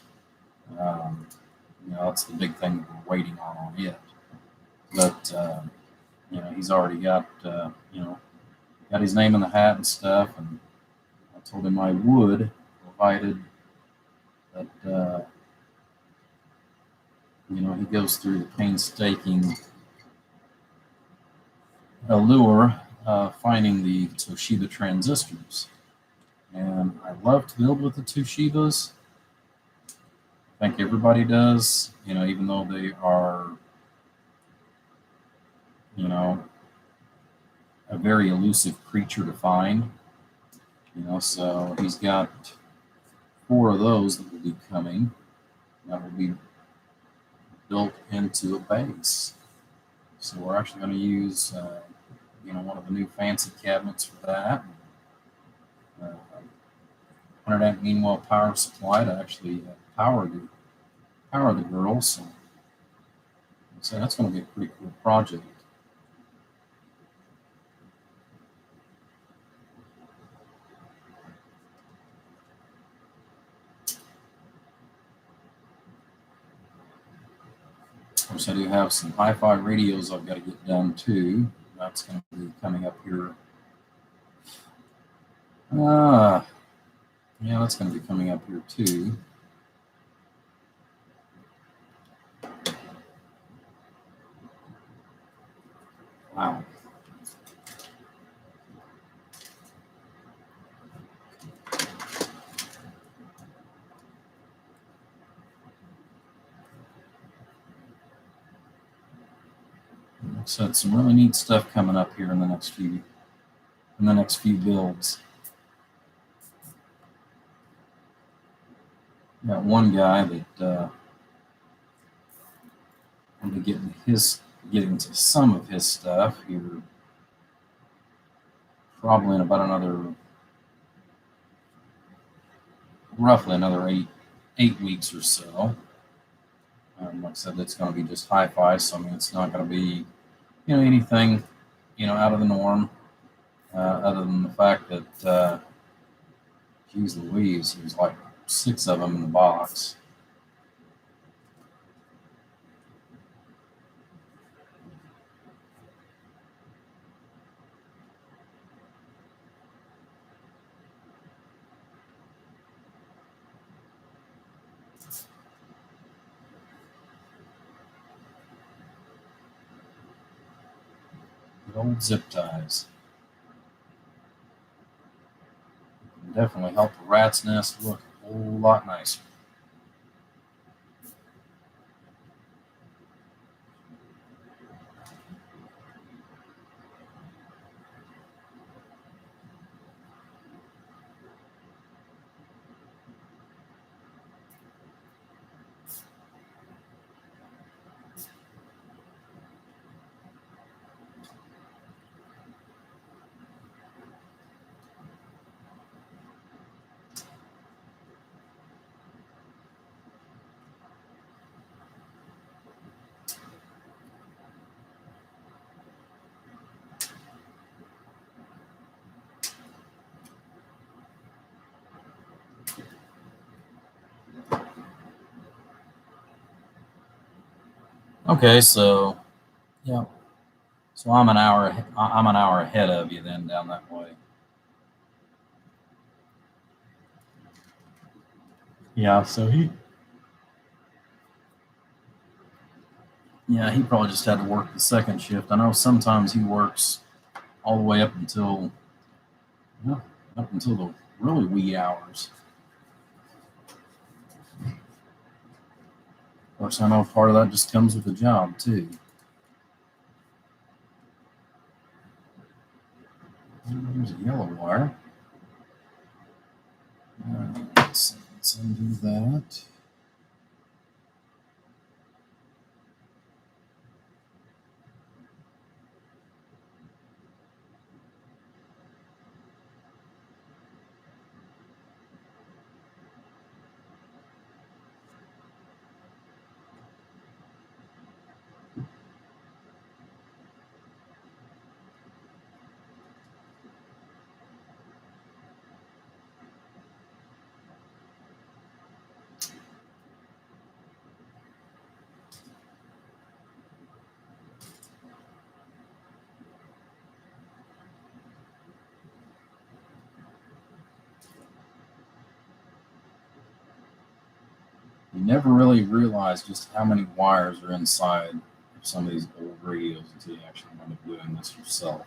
That's the big thing that we're waiting on it. But he's already got got his name in the hat and stuff, and I told him I would, provided that he goes through the painstaking allure of finding the Toshiba transistors. And I love to build with the Toshibas. I think everybody does, even though they are, a very elusive creature to find. So he's got 4 of those that will be coming. That will be built into a base. So we're actually going to use, one of the new fancy cabinets for that. 100 amp meanwhile power supply to actually power the girls. So that's going to be a pretty cool project. Of course, I do have some hi-fi radios I've got to get done too. That's going to be coming up here. Yeah, that's going to be coming up here too. Wow. So some really neat stuff coming up here in the next few builds. Got one guy that I'm going to getting to some of his stuff here, probably in about roughly another eight weeks or so. Like I said, it's going to be just hi-fi, so I mean it's not going to be anything out of the norm, other than the fact that geez Louise, there's like 6 of them in the box. Good old zip ties. Can definitely help the rat's nest look a whole lot nicer. Okay, so yeah, so I'm an hour ahead of you then down that way. Yeah, he probably just had to work the second shift. I know sometimes he works all the way up until the really wee hours. Of course, I know part of that just comes with the job too. There's a yellow wire. Let's undo that. you never really realize just how many wires are inside of some of these old radios until you actually wind up doing this yourself.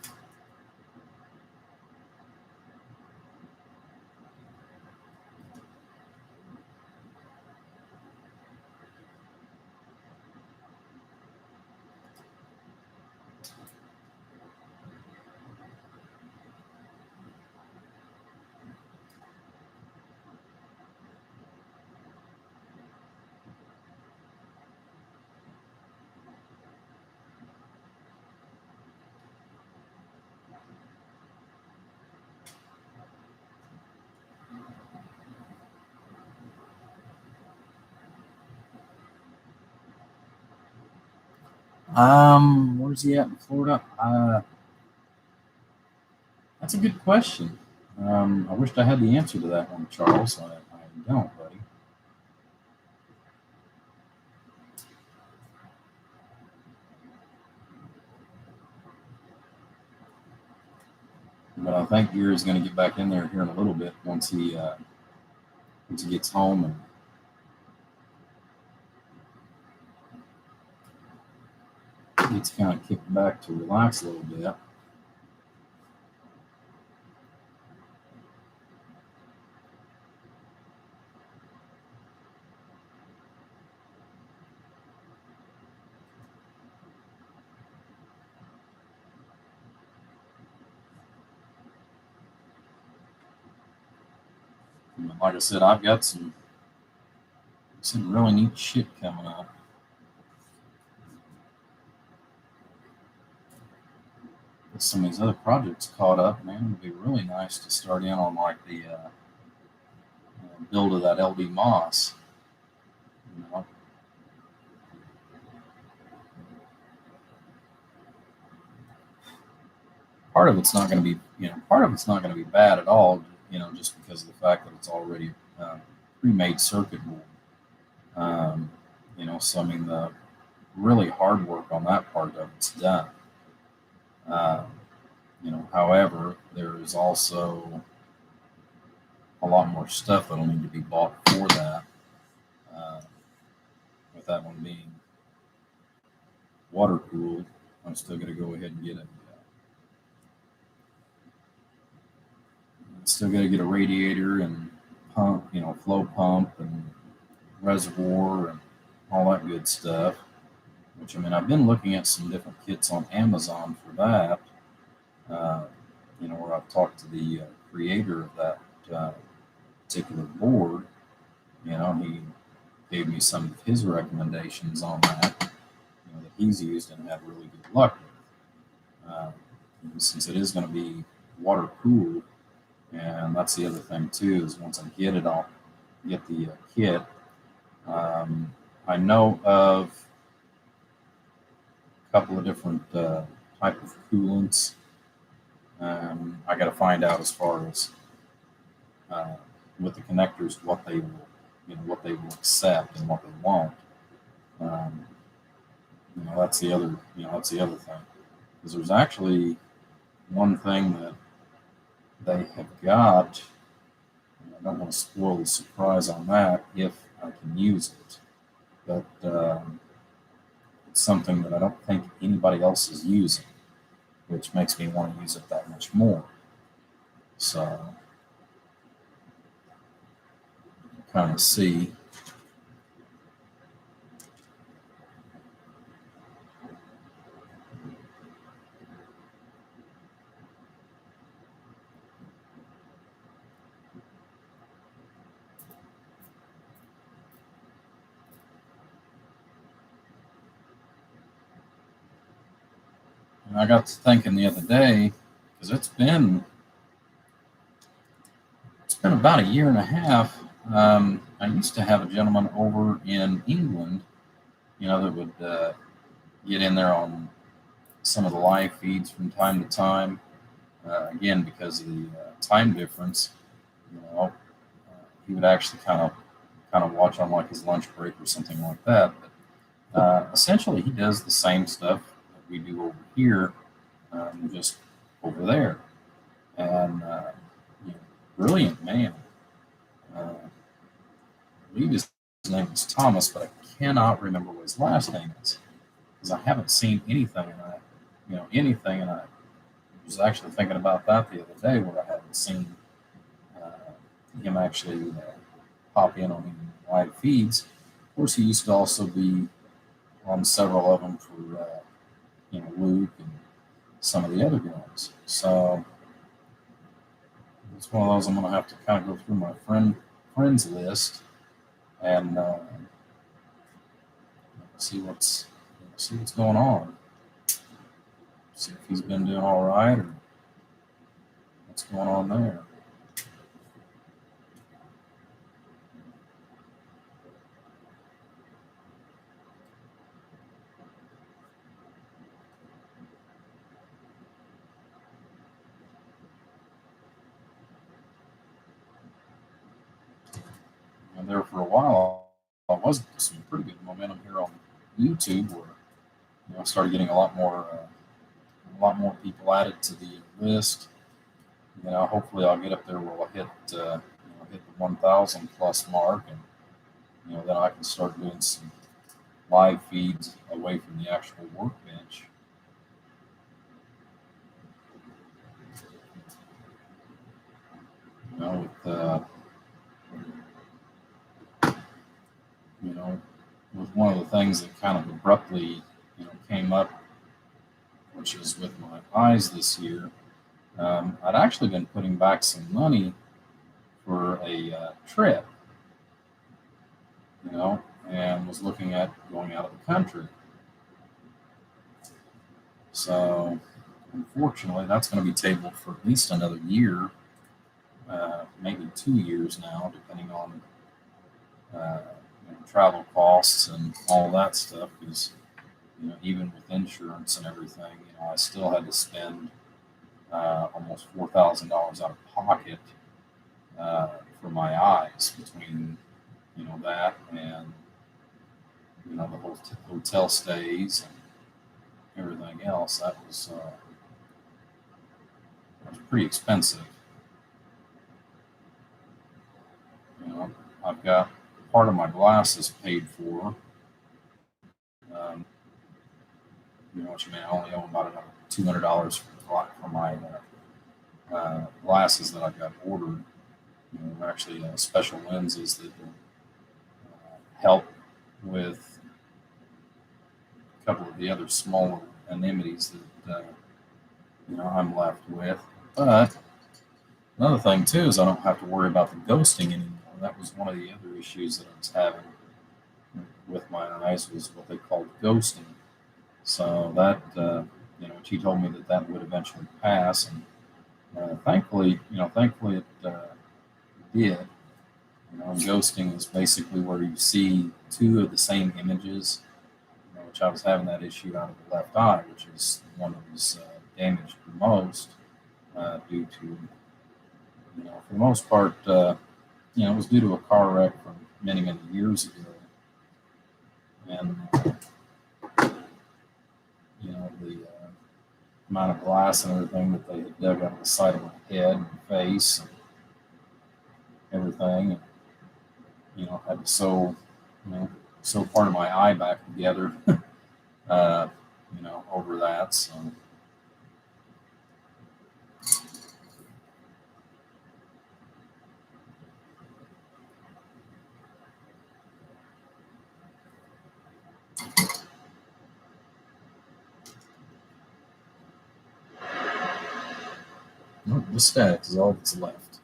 Where's he at in Florida? That's a good question. I wished I had the answer to that one, Charles. I don't, buddy. But I think Gary's going to get back in there here in a little bit once he gets home and gets kind of kicked back to relax a little bit. And like I said, I've got some really neat shit coming up. With some of these other projects caught up, man, it'd be really nice to start in on like the build of that LD Moss. You know, part of it's not going to be, part of it's not going to be bad at all, just because of the fact that it's already pre-made circuit board. So I mean, the really hard work on that part of it's done. However, there is also a lot more stuff that'll need to be bought for that. With that one being water cooled, I'm still going to go ahead and get it. Still got to get a radiator and pump, flow pump and reservoir and all that good stuff. Which, I mean, I've been looking at some different kits on Amazon for that. Where I've talked to the creator of that particular board. He gave me some of his recommendations on that, that he's used and had really good luck with. Since it is going to be water cooled, and that's the other thing too, is once I get it, I'll get the kit. I know of a couple of different type of coolants. I got to find out as far as with the connectors what they will accept and what they won't. That's the other thing, because there's actually one thing that they have got. I don't want to spoil the surprise on that if I can use it, but it's something that I don't think anybody else is using, which makes me want to use it that much more. So, kind of see. And I got to thinking the other day, because it's been about a year and a half. I used to have a gentleman over in England, that would get in there on some of the live feeds from time to time. Again, because of the time difference, he would actually kind of watch on like his lunch break or something like that. But essentially, he does the same stuff that we do over here, just over there. And brilliant man. I believe his name is Thomas, but I cannot remember what his last name is because I haven't seen anything. And I was actually thinking about that the other day where I hadn't seen him actually pop in on any live feeds. Of course, he used to also be on several of them for Luke and some of the other guys. So it's one of those I'm going to have to kind of go through my friends list and see what's going on. See if he's been doing all right or what's going on there. And there for a while, I was some pretty good momentum here on YouTube, where I started getting a lot more people added to the list. Hopefully I'll get up there where I'll hit the 1,000 plus mark, and then I can start doing some live feeds away from the actual workbench. With one of the things that kind of abruptly, came up, which is with my eyes this year. I'd actually been putting back some money for a trip, and was looking at going out of the country. So, unfortunately, that's going to be tabled for at least another year, maybe 2 years now, depending on travel costs and all that stuff. Because even with insurance and everything, I still had to spend almost $4,000 out of pocket for my eyes between that and the whole hotel stays and everything else. That was pretty expensive. I've got part of my glasses paid for. Which I only owe about another $200 for my glasses that I've got ordered. Actually special lenses that will help with a couple of the other smaller amenities that I'm left with. But another thing too is I don't have to worry about the ghosting anymore. That was one of the other issues that I was having with my eyes, was what they called ghosting. So that she told me that would eventually pass, and thankfully it did. Ghosting is basically where you see two of the same images, which I was having that issue out of the left eye, which is the one that was damaged the most due to, for the most part, it was due to a car wreck from many, many years ago. And, the amount of glass and everything that they had dug out of the side of my head and face and everything, and, had to sew part of my eye back together, over that. So, the static is all that's left.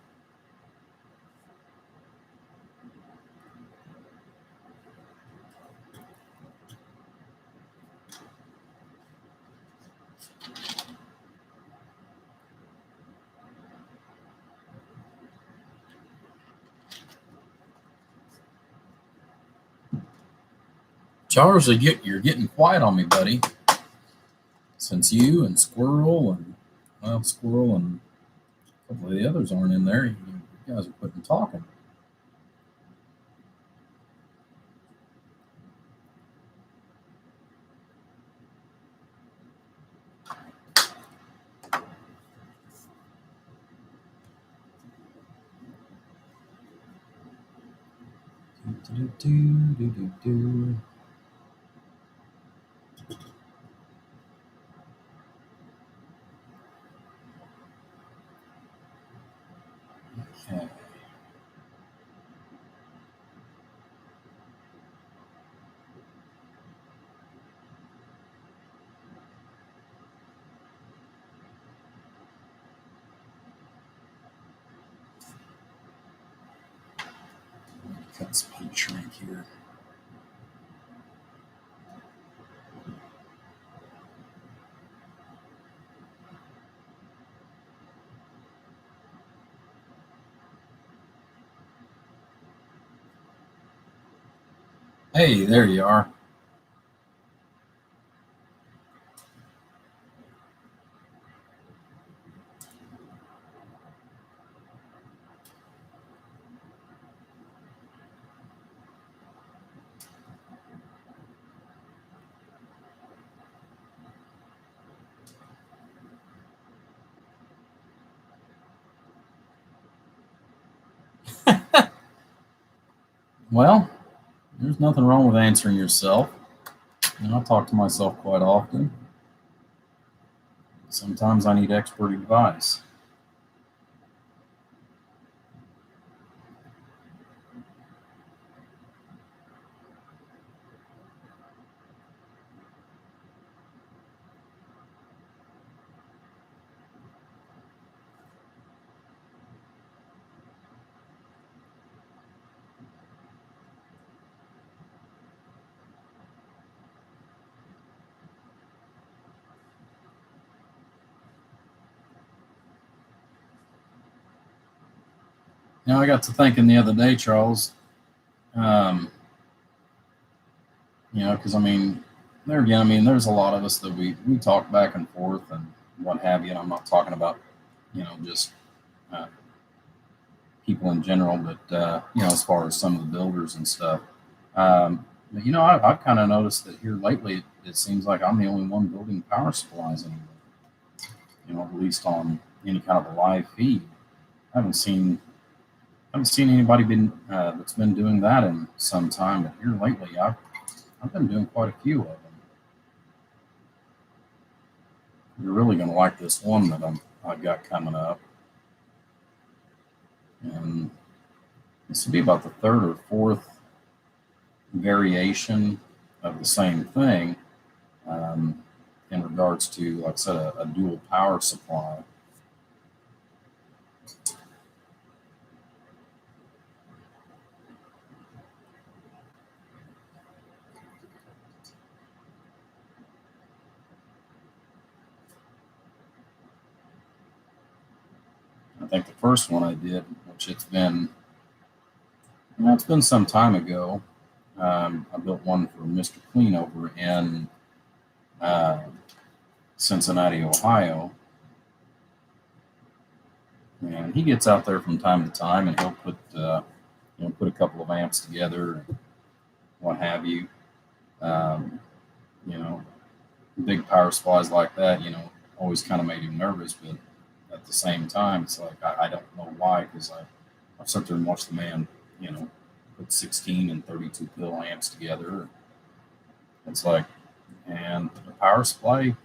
Charles, you're getting quiet on me, buddy. Since you and Squirrel and a couple of the others aren't in there, you guys are quitting talking. Do-do-do-do-do-do. Okay. Cut speed shrink here. Hey, there you are. Well, there's nothing wrong with answering yourself. And I talk to myself quite often. Sometimes I need expert advice. Now, I got to thinking the other day, Charles, because I mean, there again, I mean, there's a lot of us that we talk back and forth and what have you. And I'm not talking about, just uh, people in general, but as far as some of the builders and stuff. But I've kind of noticed that here lately, it seems like I'm the only one building power supplies anymore. At least on any kind of a live feed. I haven't seen anybody that's been doing that in some time. But here lately, I've been doing quite a few of them. You're really going to like this one that I've got coming up, and this will be about the third or fourth variation of the same thing in regards to, like I said, a dual power supply. I think the first one I did, which it's been some time ago. I built one for Mr. Clean over in uh, Cincinnati, Ohio, and he gets out there from time to time, and he'll put a couple of amps together, and what have you. Um, you know, Big power supplies like that, always kind of made him nervous, but at the same time, it's like I don't know why, because I've sat there and watched the man, put 16 and 32 pill amps together. It's like, and the power supply,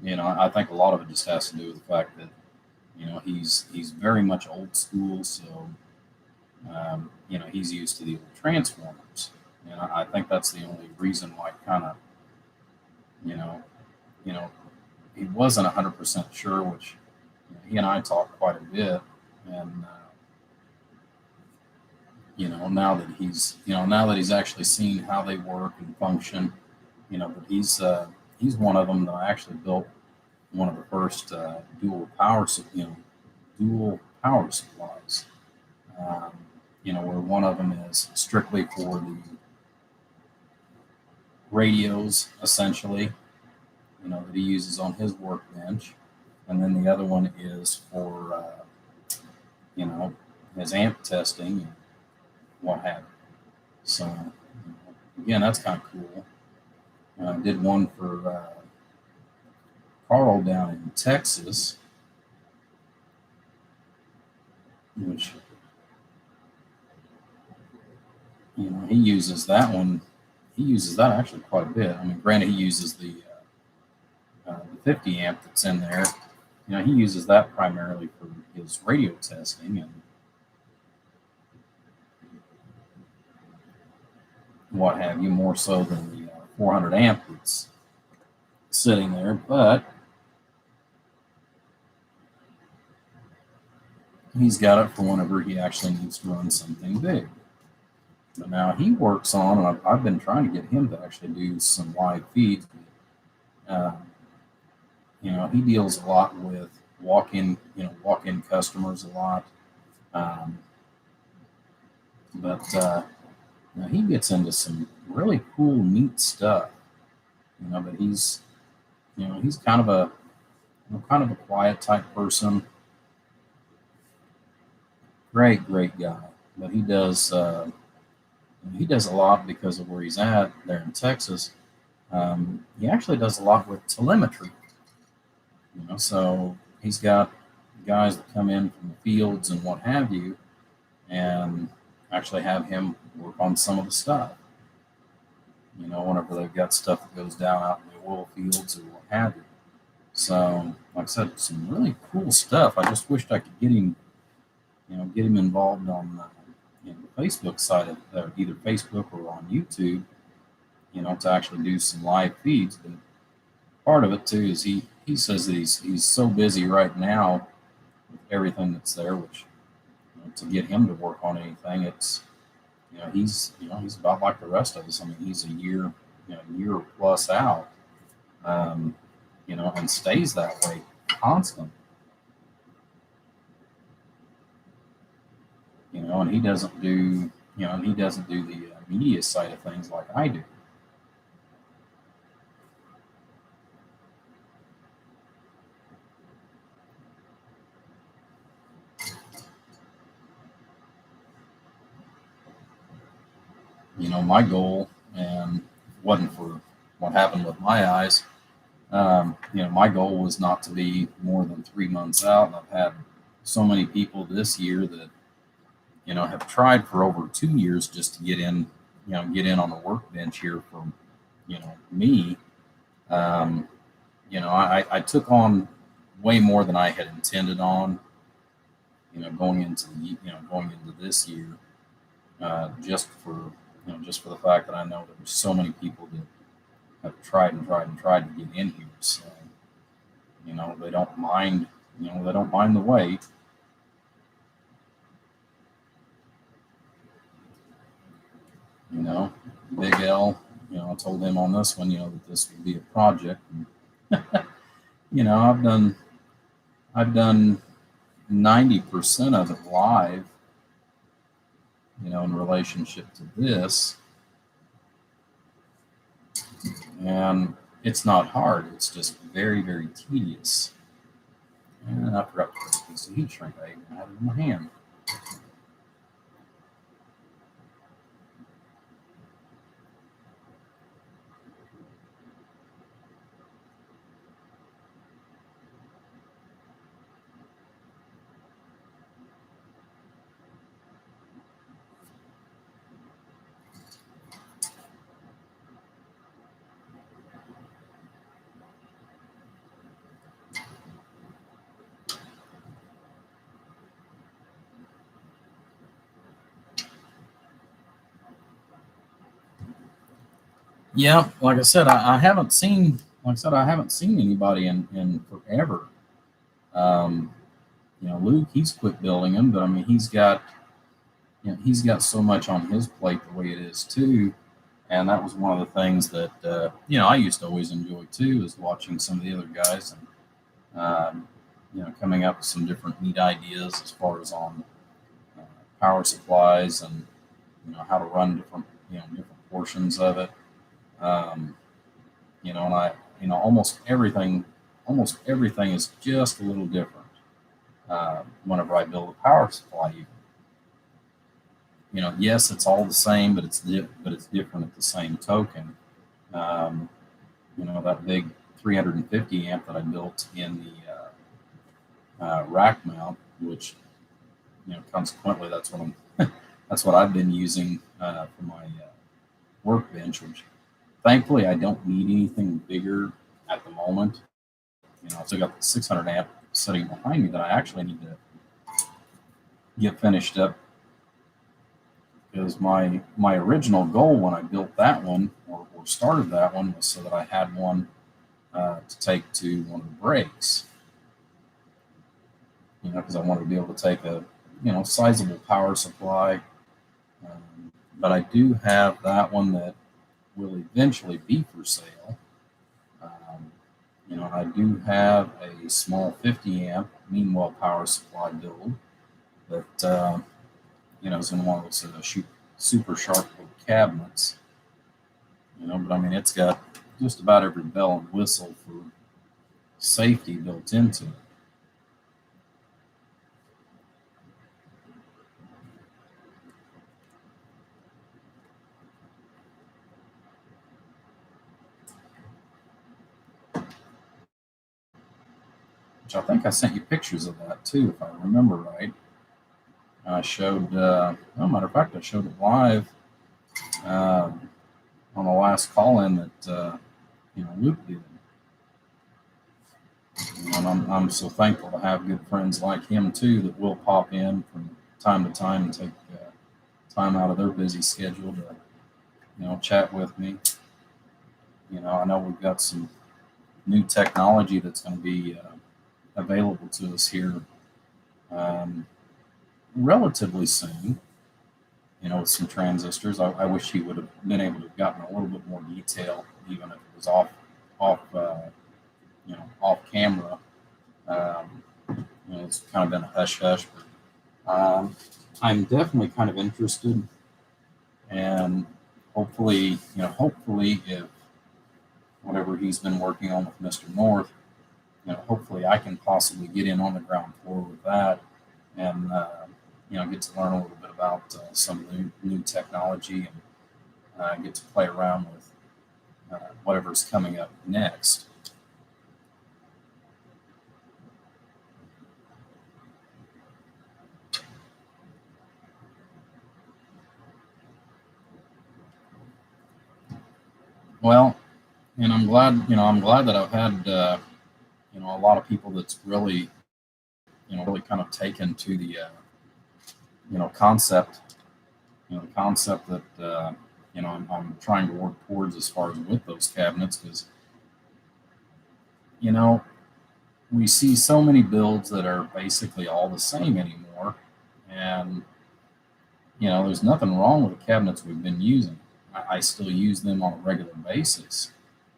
I think a lot of it just has to do with the fact that, he's very much old school, so he's used to the old transformers, and I think that's the only reason why kind of, you know, you know, he wasn't 100% sure, which he and I talked quite a bit, and now that he's actually seen how they work and function, but he's one of them that I actually built one of the first dual power supplies. Um, where one of them is strictly for the radios, essentially, that he uses on his workbench, and then the other one is for his amp testing and what have you. So again, that's kind of cool. I did one for Carl down in Texas, which he uses that one. He uses that actually quite a bit. I mean, granted, he uses the 50 amp that's in there. He uses that primarily for his radio testing and what have you, more so than the 400 amp that's sitting there. But he's got it for whenever he actually needs to run something big. But now he works on, and I've been trying to get him to actually do some live feeds. He deals a lot with walk-in customers a lot. But he gets into some really cool, neat stuff. But he's kind of a quiet type person. Great guy. But he does a lot because of where he's at there in Texas. He actually does a lot with telemetry. So he's got guys that come in from the fields and what have you, and actually have him work on some of the stuff. Whenever they've got stuff that goes down out in the oil fields or what have you. So, like I said, some really cool stuff. I just wished I could get him involved on the Facebook side of either Facebook or on YouTube, to actually do some live feeds. But part of it too is he says that he's so busy right now with everything that's there, which to get him to work on anything, it's he's about like the rest of us. I mean, he's a year plus out, and stays that way constant. And he doesn't do the media side of things like I do. My goal, and if it wasn't for what happened with my eyes, my goal was not to be more than 3 months out. And I've had so many people this year that, have tried for over 2 years just to get in on the workbench here from, me. I took on way more than I had intended on, going into this year, just for the fact that I know that there's so many people that have tried to get in here. So, they don't mind, the wait. Big L, I told him on this one, that this would be a project. And, I've done 90% of it live, in relationship to this. And it's not hard. It's just very, very tedious. And I forgot to put a piece of heat shrink. I even had it in my hand. Yeah, like I said, I haven't seen anybody in forever. Luke, he's quit building them, but I mean, he's got so much on his plate the way it is too. And that was one of the things that I used to always enjoy too, is watching some of the other guys and coming up with some different neat ideas as far as on power supplies and how to run different portions of it. And I almost everything is just a little different whenever I build a power supply. Yes, it's all the same, but it's different at the same token. That big 350 amp that I built in the rack mount, which consequently that's what that's what I've been using for my workbench, which thankfully I don't need anything bigger at the moment. I've still got the 600 amp sitting behind me that I actually need to get finished up, because my original goal when I built that one or started that one was so that I had one to take to one of the breaks, because I wanted to be able to take a sizable power supply. But I do have that one that will eventually be for sale. I do have a small 50 amp Meanwell power supply build that is in one of those super sharp little cabinets. But I mean, it's got just about every bell and whistle for safety built into it. Which I think I sent you pictures of that too, if I remember right. I showed, matter of fact, I showed it live on the last call-in that Luke did. And I'm so thankful to have good friends like him too that will pop in from time to time and take time out of their busy schedule to chat with me. I know we've got some new technology that's going to be available to us here relatively soon. With some transistors. I wish he would have been able to have gotten a little bit more detail, even if it was off camera. It's kind of been a hush hush, but I'm definitely kind of interested, and hopefully if whatever he's been working on with Mr. North, hopefully I can possibly get in on the ground floor with that, and get to learn a little bit about some of the new technology, and get to play around with whatever's coming up next. Well, and I'm glad that I've had a lot of people that's really kind of taken to the concept that I'm trying to work towards as far as with those cabinets, because we see so many builds that are basically all the same anymore, and there's nothing wrong with the cabinets we've been using. I still use them on a regular basis.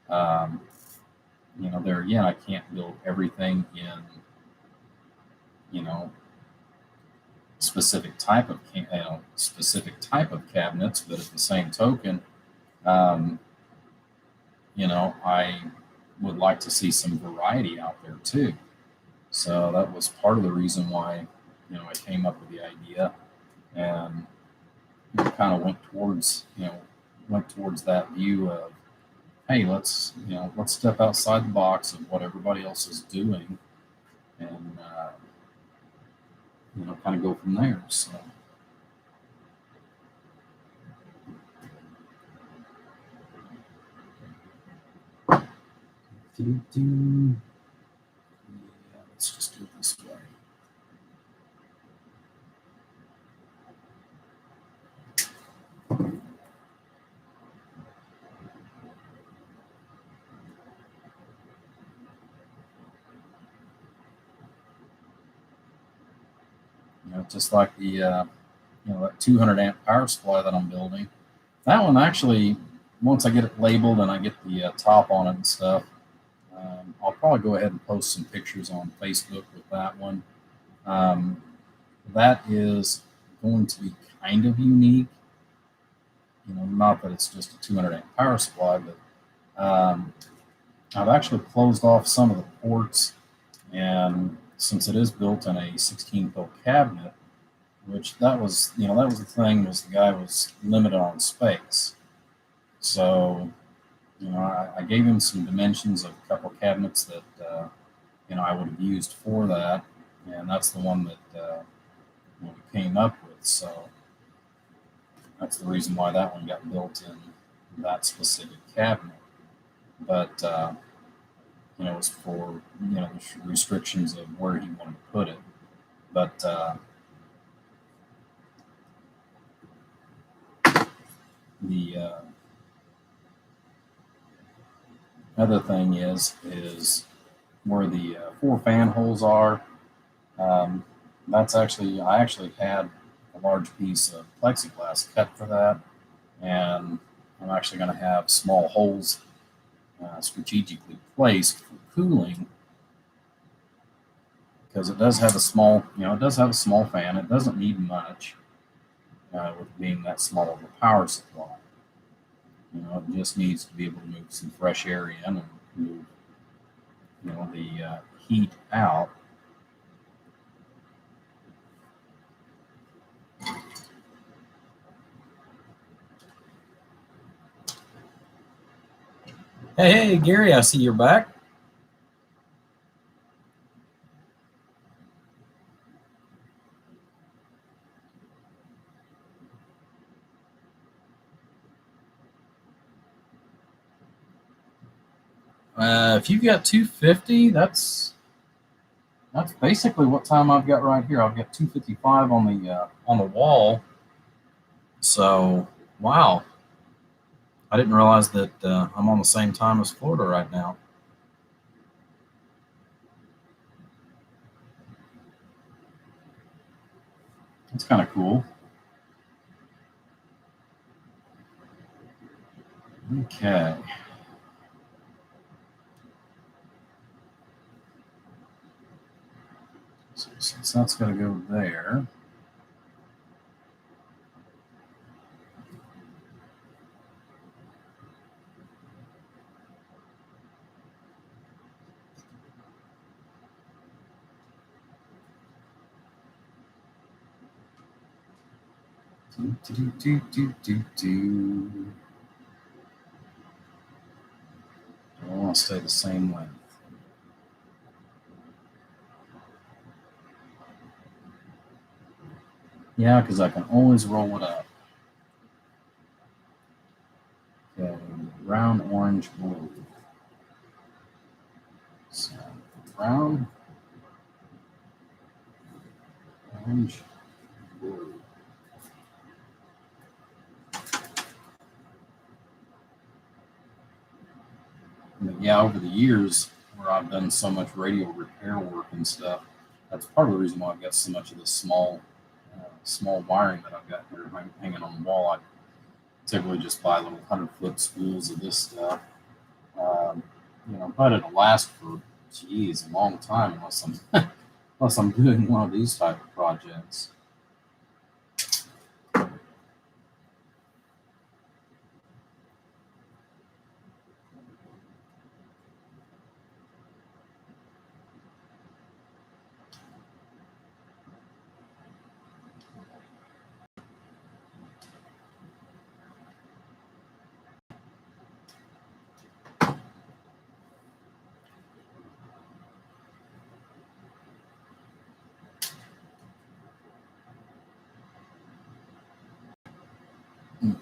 There again, I can't build everything in specific type of cabinets, but at the same token, I would like to see some variety out there too. So that was part of the reason why I came up with the idea, and kind of went towards that view of, hey, let's step outside the box of what everybody else is doing, and kind of go from there. So. Yeah, let's just do it this way. Just like the that 200 amp power supply that I'm building. That one actually, once I get it labeled and I get the top on it and stuff, I'll probably go ahead and post some pictures on Facebook with that one. That is going to be kind of unique. Not that it's just a 200 amp power supply, but I've actually closed off some of the ports, and since it is built in a 16 pill cabinet, which that was the thing, was the guy was limited on space. So, I gave him some dimensions of a couple of cabinets that, I would have used for that. And that's the one that we came up with. So, that's the reason why that one got built in that specific cabinet. But it was for the restrictions of where he wanted to put it. But the other thing is where the 4 fan holes are. I actually had a large piece of plexiglass cut for that, and I'm actually going to have small holes strategically placed for cooling, because it does have a small fan. It doesn't need much with being that small of a power supply. It just needs to be able to move some fresh air in and move the heat out. Hey, Gary, I see you're back. If you've got 250, that's basically what time I've got right here. I've got 255 on the wall. So, wow. I didn't realize that I'm on the same time as Florida right now. It's kind of cool. Okay. So since that's going to go there, I want to stay the same length. Yeah, because I can always roll it up. Okay, brown, orange, blue. So brown, orange, blue. But yeah, over the years where I've done so much radio repair work and stuff, that's part of the reason why I've got so much of this small wiring that I've got here hanging on the wall. I typically just buy little 100-foot spools of this stuff. But it'll last for a long time unless I'm doing one of these type of projects.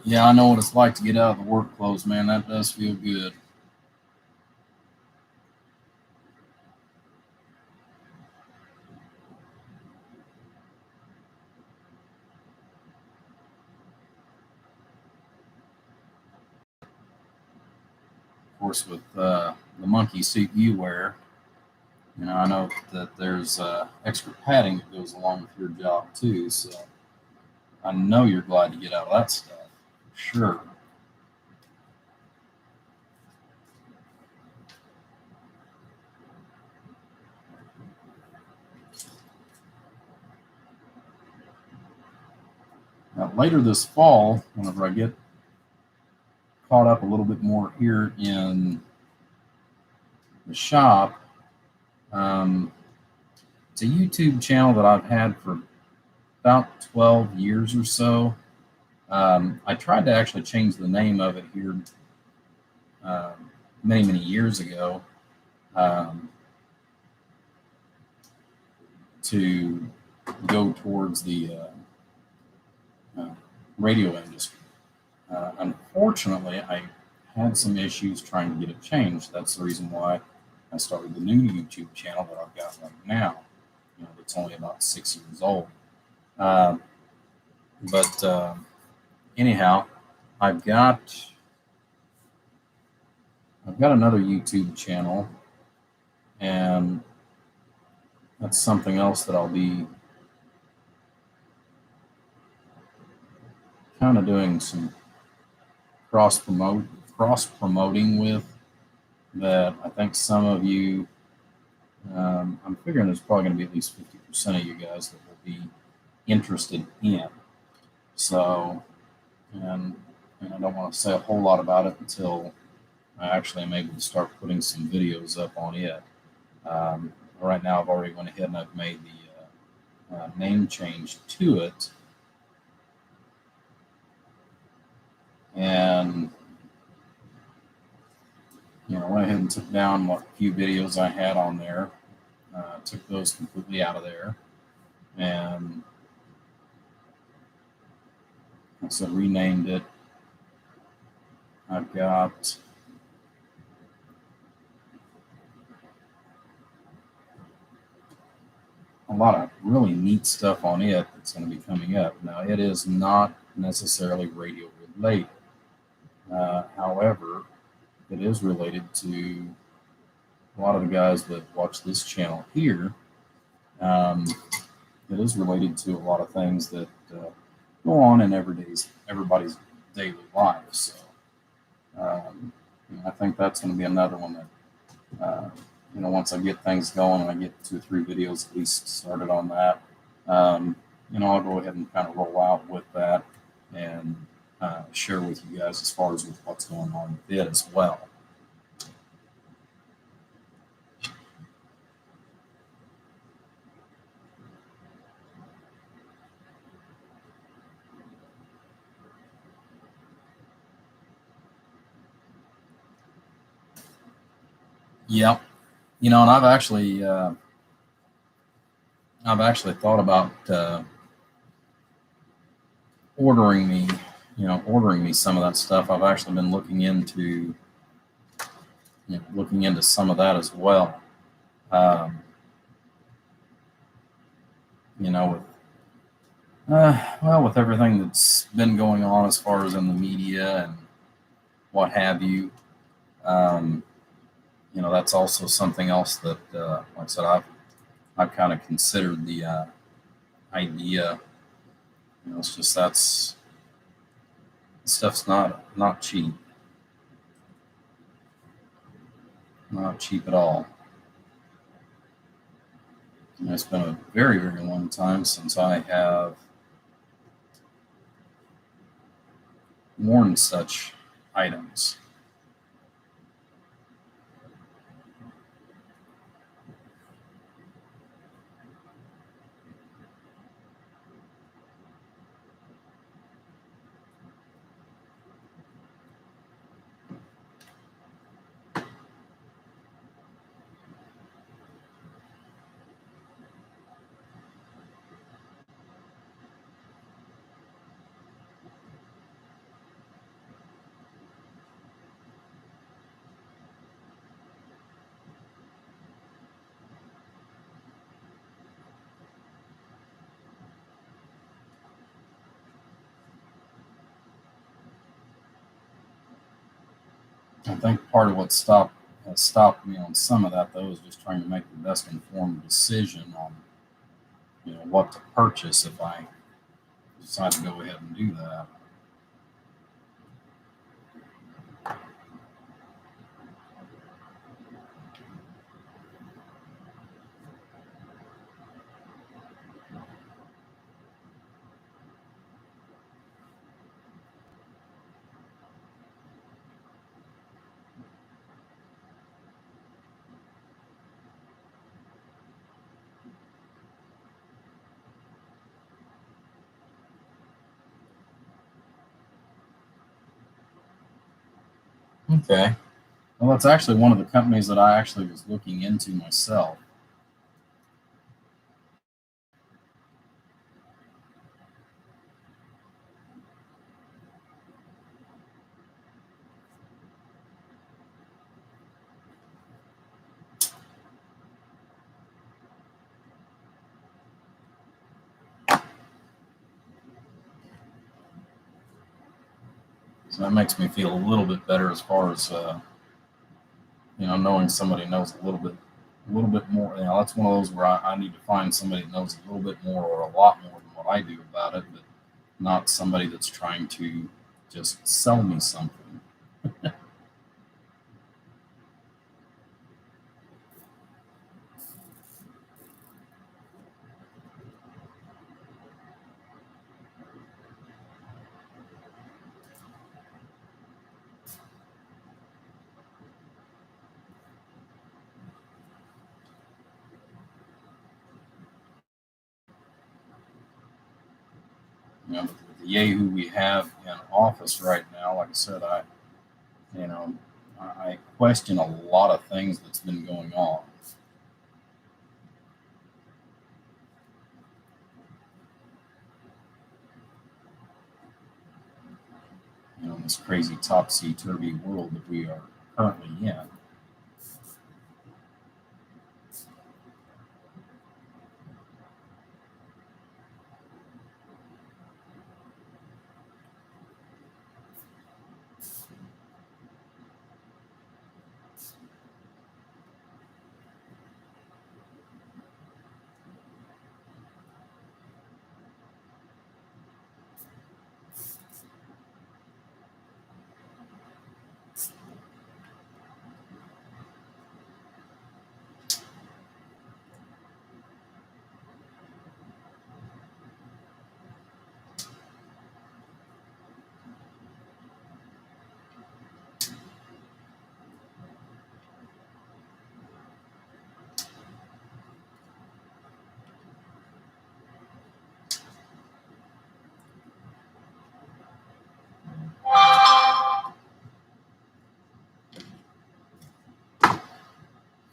Yeah, I know what it's like to get out of the work clothes, man. That does feel good. Of course, with the monkey suit you wear, I know that there's extra padding that goes along with your job too. So I know you're glad to get out of that stuff. Sure. Now, later this fall, whenever I get caught up a little bit more here in the shop, it's a YouTube channel that I've had for about 12 years or so. I tried to actually change the name of it here many, many years ago to go towards the radio industry. Unfortunately, I had some issues trying to get it changed. That's the reason why I started the new YouTube channel that I've got right now. That's only about 6 years old. But anyhow, I've got another YouTube channel, and that's something else that I'll be kind of doing some cross promoting with. That I think some of you, I'm figuring there's probably going to be at least 50% of you guys that will be interested in. So, and I don't want to say a whole lot about it until I actually am able to start putting some videos up on it. Right now, I've already went ahead and I've made the name change to it, and went ahead and took down what few videos I had on there, took those completely out of there, and like I said, renamed it. I've got a lot of really neat stuff on it that's going to be coming up. Now, it is not necessarily radio related. However, it is related to a lot of the guys that watch this channel here. It is related to a lot of things that go on in everybody's daily life. So I think that's going to be another one that once I get things going and I get 2 or 3 videos at least started on that, I'll go ahead and kind of roll out with that and share with you guys as far as with what's going on with it as well. Yep. And I've actually thought about ordering me some of that stuff. I've actually been looking into some of that as well. With everything that's been going on as far as in the media and what have you, that's also something else that, like I said, I've kind of considered the idea. It's just this stuff's not cheap, not cheap at all. It's been a very, very long time since I have worn such items. I think part of what has stopped me on some of that, though, is just trying to make the best informed decision on, what to purchase if I decide to go ahead and do that. Okay. Well, that's actually one of the companies that I actually was looking into myself. So that makes me feel a little bit better as far as knowing somebody knows a little bit more. That's one of those where I need to find somebody that knows a little bit more or a lot more than what I do about it, but not somebody that's trying to just sell me something. The Yahoo we have in office right now, like I said, I question a lot of things that's been going on. In this crazy topsy-turvy world that we are currently in.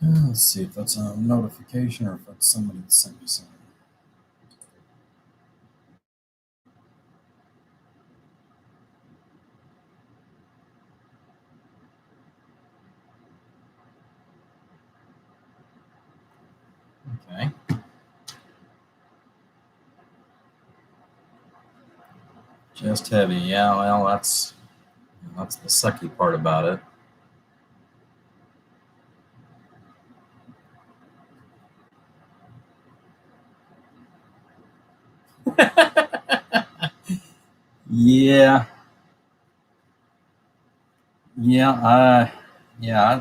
Let's see if that's a notification or if that's somebody that sent me something. Okay. Just heavy. Yeah, well, that's the sucky part about it. Yeah.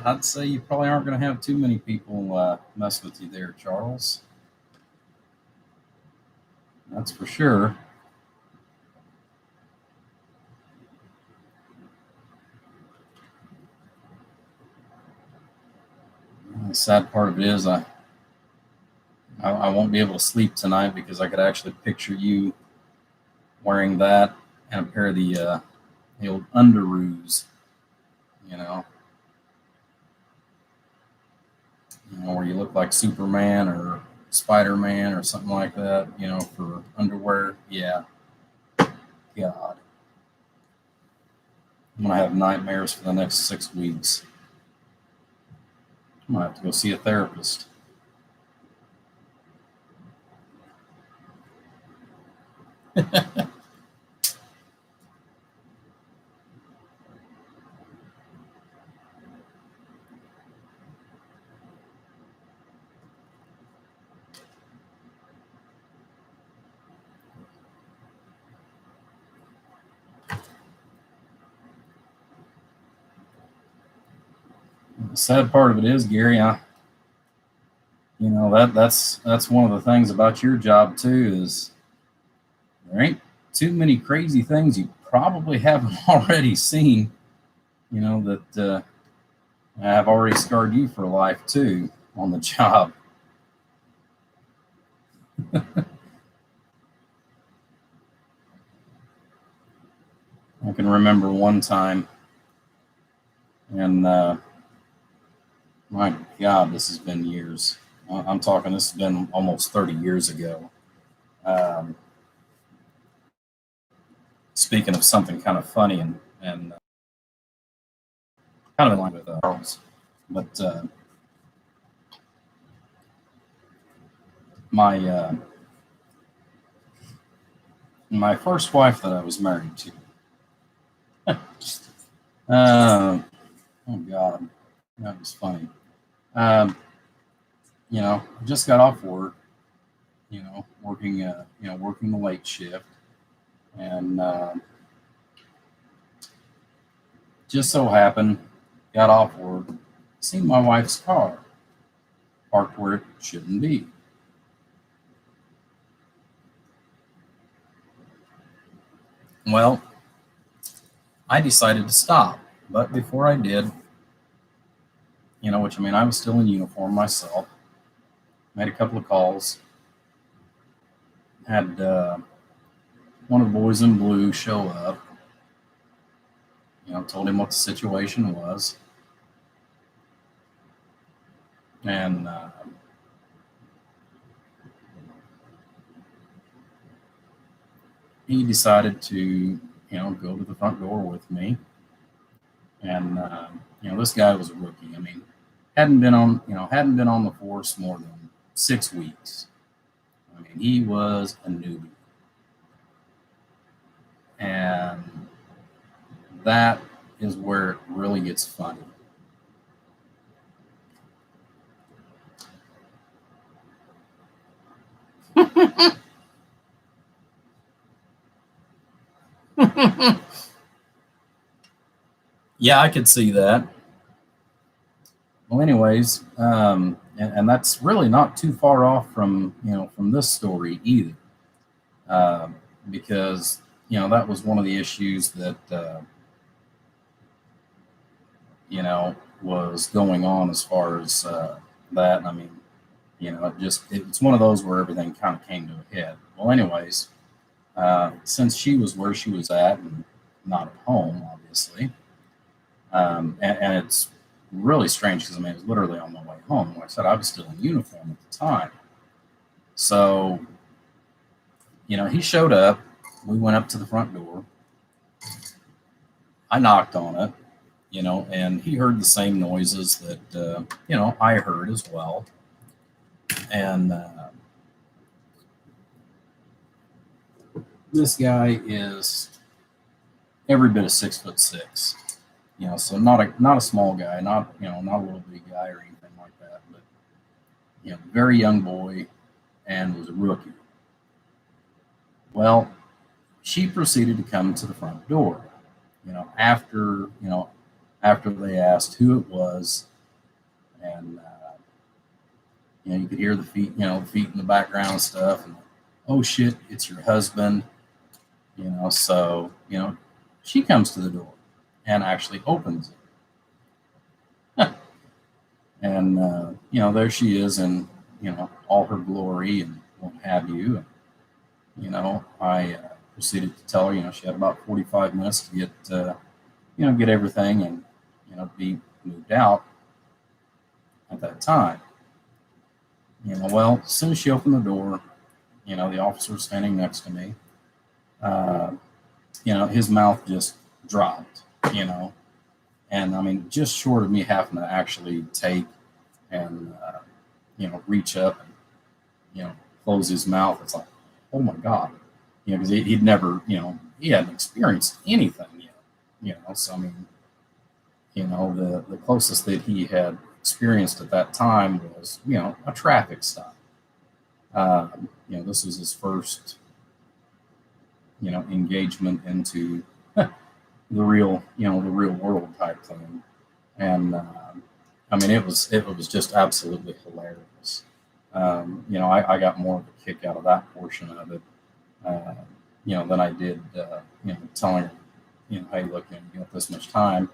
I'd say you probably aren't going to have too many people mess with you there, Charles. That's for sure. The sad part of it is I won't be able to sleep tonight because I could actually picture you wearing that and a pair of the old underoos, where you look like Superman or Spider-Man or something like that, for underwear. Yeah. God. I'm going to have nightmares for the next 6 weeks. I'm going to have to go see a therapist. The sad part of it is, Gary, that's one of the things about your job too, is there ain't too many crazy things you probably haven't already seen, that have already scarred you for life too on the job. I can remember one time, and my God, this has been years. I'm talking, this has been almost 30 years ago. Speaking of something kind of funny and kind of in line with Charles, but my first wife that I was married to, Oh God, that was funny. Um, I just got off work. Working the late shift, and just so happened, got off work, seen my wife's car parked where it shouldn't be. Well, I decided to stop, but before I did, I was still in uniform myself. Made a couple of calls. Had one of the boys in blue show up. Told him what the situation was, and he decided to, go to the front door with me. And this guy was a rookie. I mean, hadn't been on the force more than 6 weeks. I mean, he was a newbie, and that is where it really gets funny. Yeah, I could see that. Well, anyways, and that's really not too far off from this story either, because that was one of the issues that was going on as far as that. I mean, it's one of those where everything kind of came to a head. Well, anyways, since she was where she was at and not at home, obviously, and it's really strange because it was literally on my way home. Like I said, I was still in uniform at the time. So, he showed up. We went up to the front door. I knocked on it, and he heard the same noises that, I heard as well. And this guy is every bit of 6'6". So not a small guy, not a little big guy or anything like that, but very young boy, and was a rookie. Well, she proceeded to come to the front door, after they asked who it was, and you could hear the feet, the feet in the background and stuff, and oh shit, it's your husband, so she comes to the door and actually opens it. And there she is in all her glory and what have you. And I proceeded to tell her she had about 45 minutes to get everything and be moved out at that time. Well, as soon as she opened the door, the officer was standing next to me. His mouth just dropped, and I mean, just short of me having to actually take and, reach up and, close his mouth. It's like, oh my God, because he'd never, he hadn't experienced anything yet, so I mean, the closest that he had experienced at that time was, a traffic stop. This was his first, engagement into the real world type thing. And I mean, it was just absolutely hilarious. I got more of a kick out of that portion of it, than I did, telling her, hey, look, you got this much time,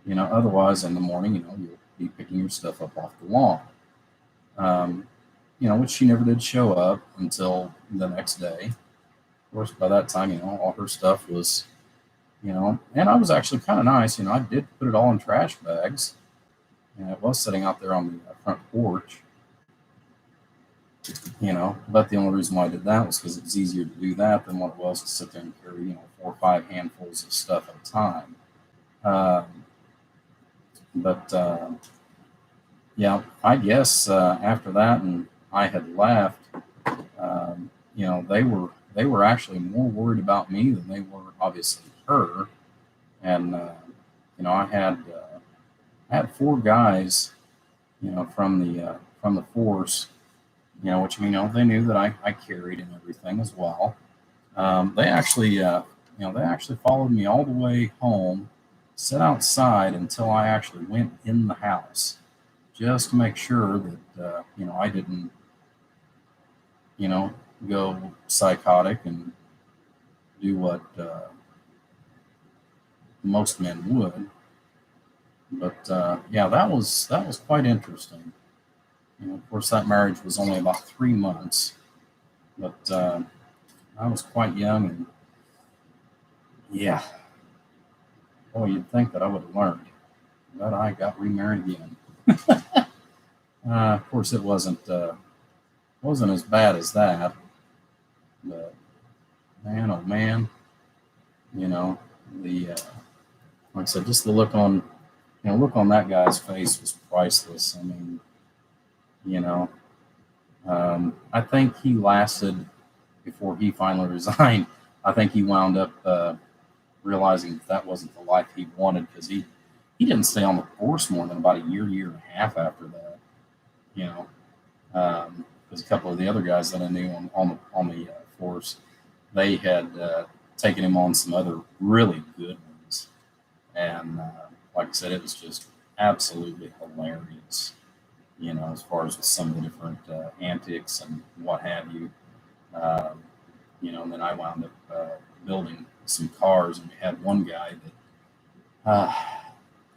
otherwise in the morning, you'll be picking your stuff up off the lawn. Which she never did show up until the next day. Of course, by that time, all her stuff was, and I was actually kind of nice. I did put it all in trash bags, and it was sitting out there on the front porch. But the only reason why I did that was because it was easier to do that than what it was to sit there and carry, 4 or 5 handfuls of stuff at a time. Yeah, I guess after that, and I had left, they were actually more worried about me than they were obviously her. And I had four guys, from the force, which they knew that I carried and everything as well. They actually followed me all the way home, sat outside until I actually went in the house, just to make sure that I didn't, go psychotic and do what most men would. But yeah, that was quite interesting. Of course, that marriage was only about 3 months, but I was quite young, and yeah, boy, you'd think that I would have learned. But I got remarried again. Of course, it wasn't as bad as that, but man, oh man, you know the like I said, just the look on that guy's face was priceless. I mean, you know, I think he lasted before he finally resigned. I think he wound up realizing that wasn't the life he wanted, because he didn't stay on the force more than about a year and a half after that. You know, because a couple of the other guys that I knew on the force, they had taken him on some other really good ones, and like I said, it was just absolutely hilarious. As far as some of the different antics and what have you. Um, and then I wound up building some cars, and we had one guy that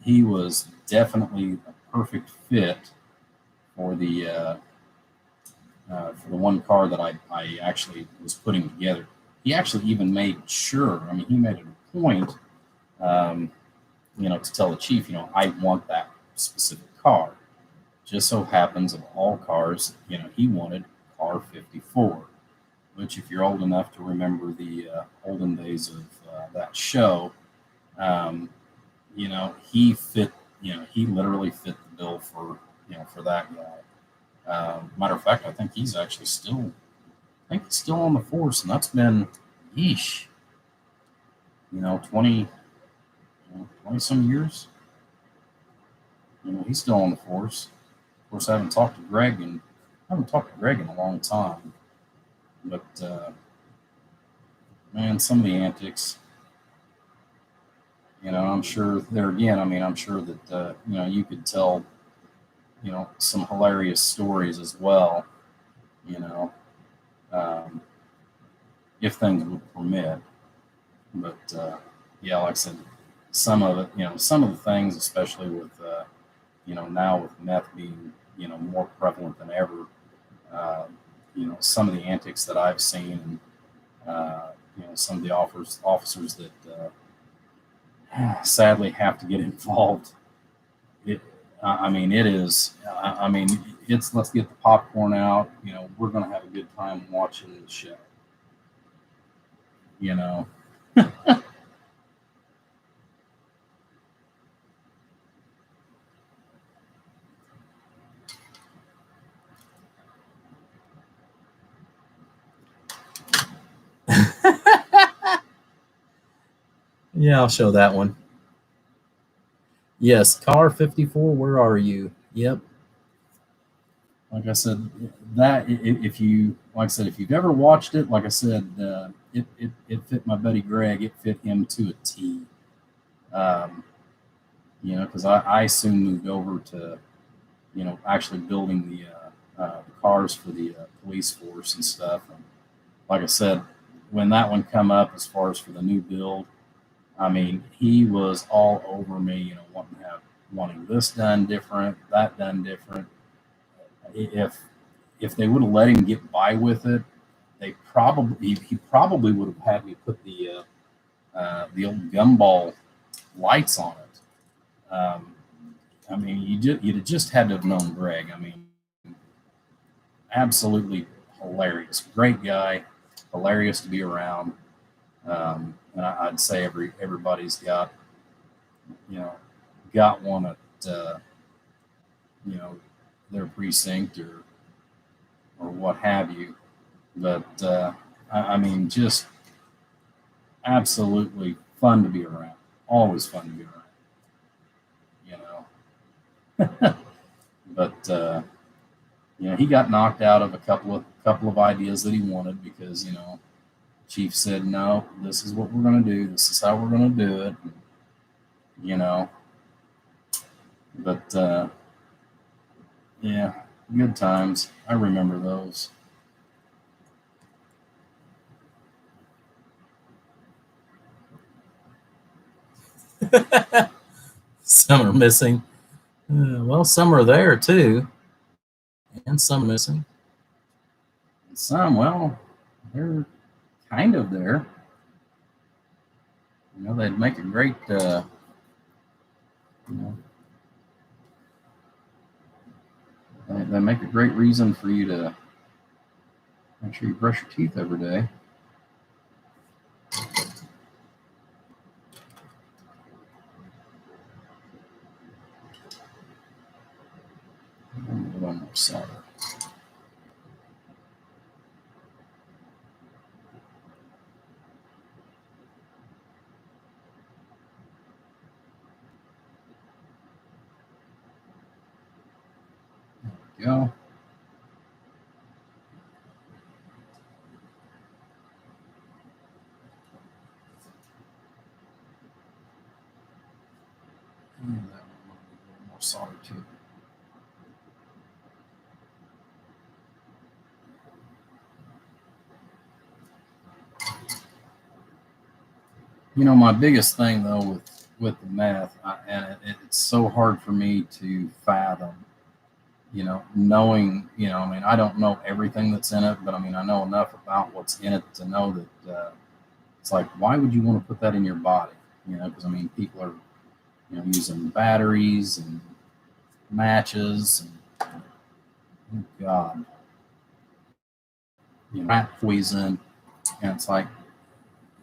he was definitely a perfect fit for the one car that I actually was putting together. He actually even made sure, he made it a point, to tell the chief, I want that specific car. Just so happens, of all cars, he wanted car 54, which, if you're old enough to remember the olden days of that show, he fit, he literally fit the bill for that guy. Matter of fact, I think he's actually still on the force, and that's been, yeesh, 20, 20 some years. He's still on the force. Of course, I haven't talked to Greg in a long time, but man, some of the antics, I'm sure there again. I'm sure that you could tell, some hilarious stories as well. You know, um, if things would permit. But yeah, like I said, some of it, some of the things, especially with now with meth being more prevalent than ever. Uh, some of the antics that I've seen, and some of the officers that sadly have to get involved. It, it is. It's, let's get the popcorn out. We're going to have a good time watching the show. You know. Yeah, I'll show that one. Yes, car 54. Where are you? Yep. Like I said, if you, like I said, if you've ever watched it, like I said, it fit my buddy Greg. It fit him to a T. Because I soon moved over to, actually building the cars for the police force and stuff. And like I said, when that one come up as far as for the new build, he was all over me, wanting this done different, that done different. If they would have let him get by with it, he probably would have had me put the old gumball lights on it. You'd have just had to have known Greg. Absolutely hilarious, great guy, hilarious to be around. And I'd say everybody's got one at their precinct or what have you. But just absolutely fun to be around. Always fun to be around. But he got knocked out of a couple of ideas that he wanted because Chief said, no, this is what we're going to do. This is how we're going to do it. You know, but yeah, good times. I remember those. Some are missing. Well, some are there too, and some missing. And some, well, they're kind of there. They'd make a great, they make a great reason for you to make sure you brush your teeth every day. A little more solder. There we go. And that one might be a little more solder too. My biggest thing though with the math, it's so hard for me to fathom. Knowing, I don't know everything that's in it, but I know enough about what's in it to know that it's like, why would you want to put that in your body? Because people are, using batteries and matches and oh God, rat poison, and it's like,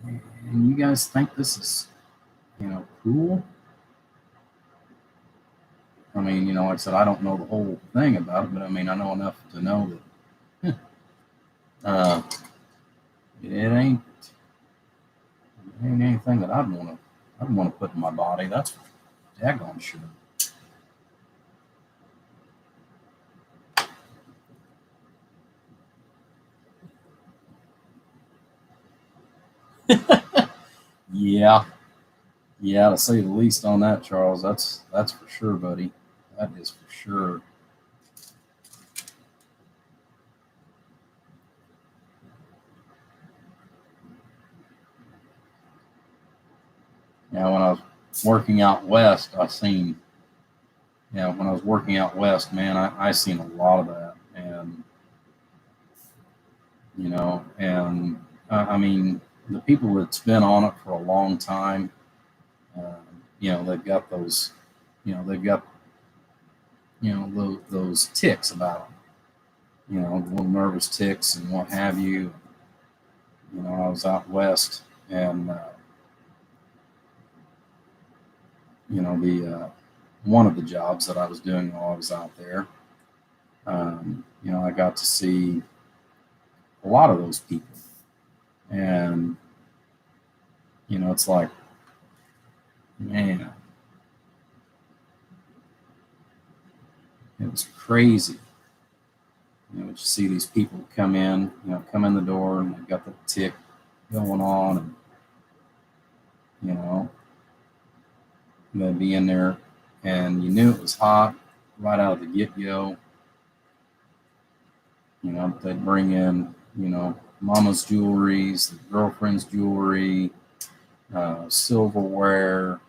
and you guys think this is, cool? Like I said, I don't know the whole thing about it, but I know enough to know that it ain't anything that I'd want to put in my body. That's for daggone sure. Yeah, to say the least on that, Charles. That's for sure, buddy. That is for sure. When I was working out west, when I was working out west, man, I seen a lot of that, and the people that's been on it for a long time, they've got those, those ticks about them, little nervous ticks and what have you. I was out west, and the one of the jobs that I was doing while I was out there, I got to see a lot of those people, and it's like, man, it was crazy. You see these people come in the door, and they've got the tick going on, and they'd be in there, and you knew it was hot right out of the get-go. They'd bring in, mama's jewelries, the girlfriend's jewelry, silverware,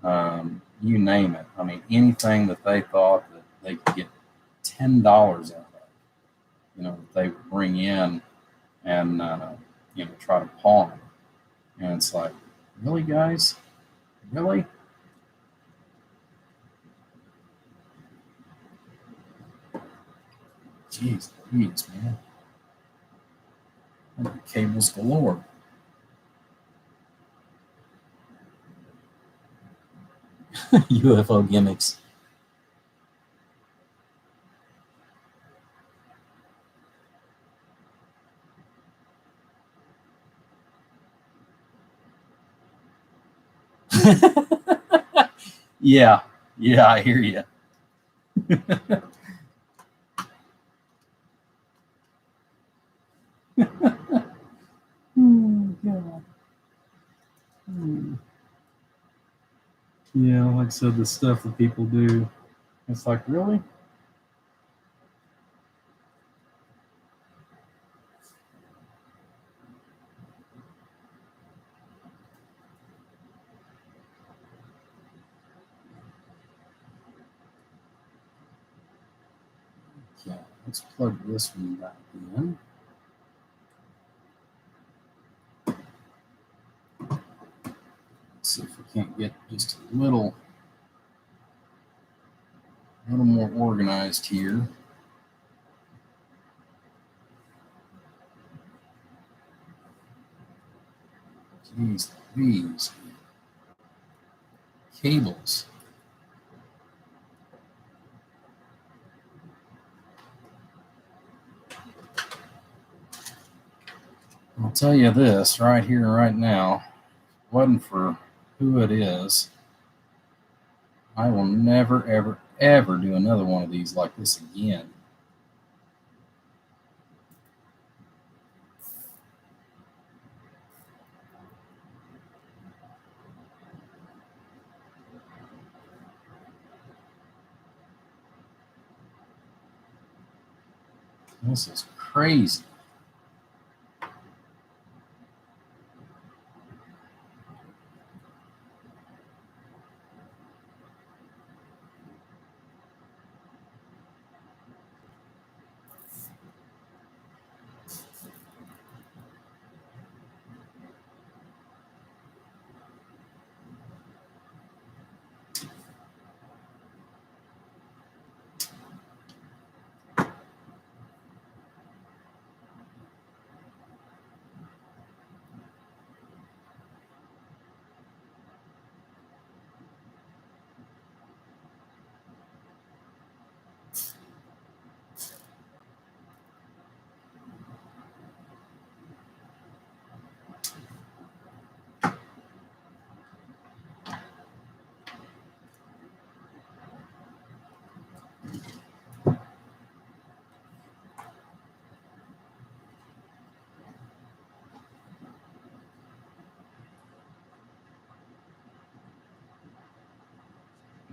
you name it. Anything that they thought that they could get $10 out of, that they would bring in and, try to pawn. And it's like, really, guys? Really? Jeez, man. Cables galore. UFO gimmicks. Yeah, I hear you. Oh, God. Hmm. Yeah, like I said, the stuff that people do, it's like, really? Okay, let's plug this one back in. Let's see if we can't get just a little more organized here. Jeez, these cables. I'll tell you this right here and right now, wasn't for who it is, I will never, ever, ever do another one of these like this again. This is crazy.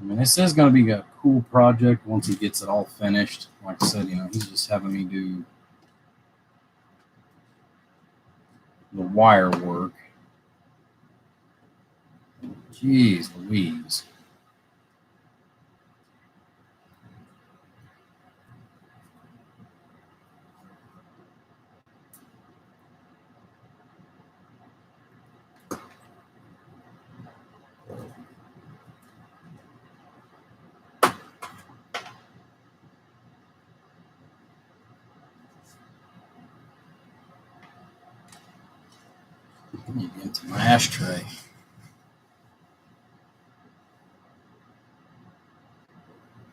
I mean, this is going to be a cool project once he gets it all finished. Like I said, he's just having me do the wire work. Jeez Louise. Let me get into my ashtray.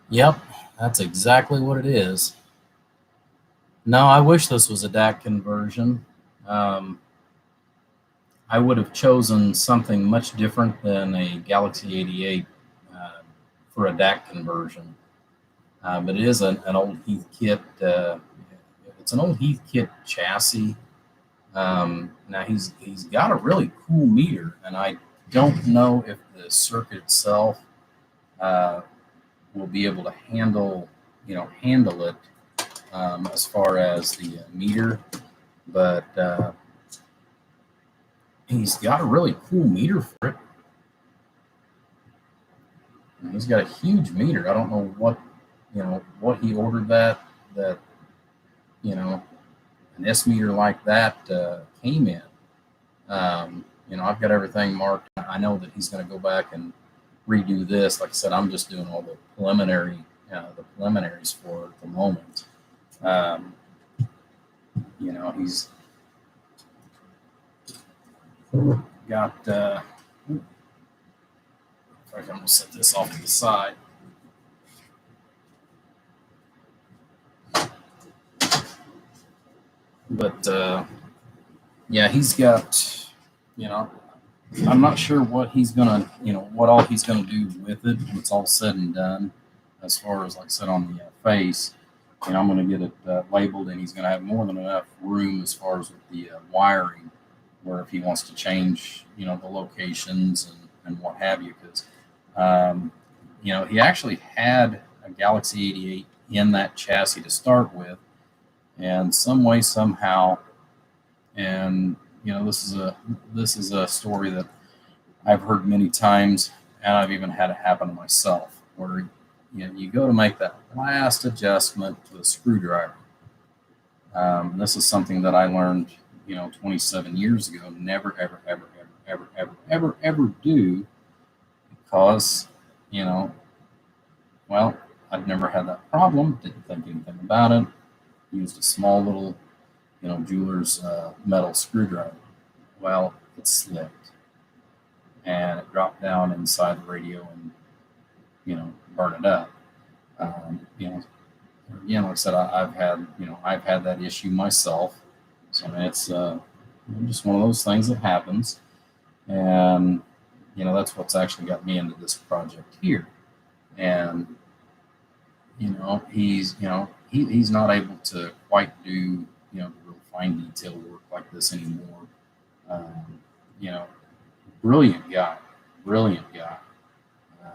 Yep, that's exactly what it is. No, I wish this was a DAC conversion. I would have chosen something much different than a Galaxy 88 for a DAC conversion. But it is an old Heathkit. It's an old Heathkit chassis. Now he's got a really cool meter, and I don't know if the circuit itself will be able to handle it as far as the meter, but he's got a really cool meter for it. And he's got a huge meter. I don't know what he ordered that an S meter like that came in. I've got everything marked. I know that he's going to go back and redo this. Like I said, I'm just doing all the preliminaries for it at the moment. He's got. I'm going to set this off to the side. But yeah, he's got. I'm not sure what he's gonna, what all he's gonna do with it when it's all said and done. as far as, like I said, on the face, I'm going to get it labeled, and he's going to have more than enough room as far as with the wiring, where if he wants to change, the locations and what have you, because, he actually had a Galaxy 88 in that chassis to start with, and some way, somehow, and this is a story that I've heard many times, and I've even had it happen to myself, where you go to make that last adjustment to the screwdriver. This is something that I learned, 27 years ago. Never, ever, ever, ever, ever, ever, ever, ever do, because, well, I'd never had that problem. Didn't think anything about it. Used a small little, jeweler's metal screwdriver. Well, it slipped, and it dropped down inside the radio and, burn it up. Again, like I said, I've had that issue myself. So it's just one of those things that happens, and that's what's actually got me into this project here. And he's not able to quite do the real fine detail work like this anymore. Brilliant guy.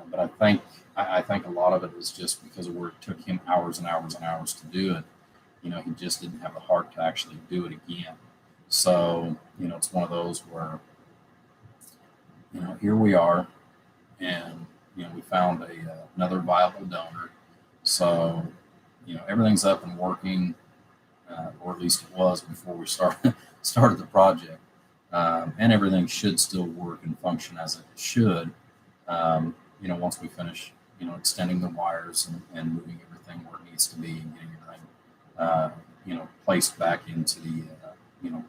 But I think a lot of it is just because of where it took him hours and hours and hours to do it. He just didn't have the heart to actually do it again. So, it's one of those where, here we are, and, we found another viable donor. So, everything's up and working, or at least it was before we started the project. And everything should still work and function as it should, once we finish, extending the wires and moving everything where it needs to be and getting everything, placed back into the,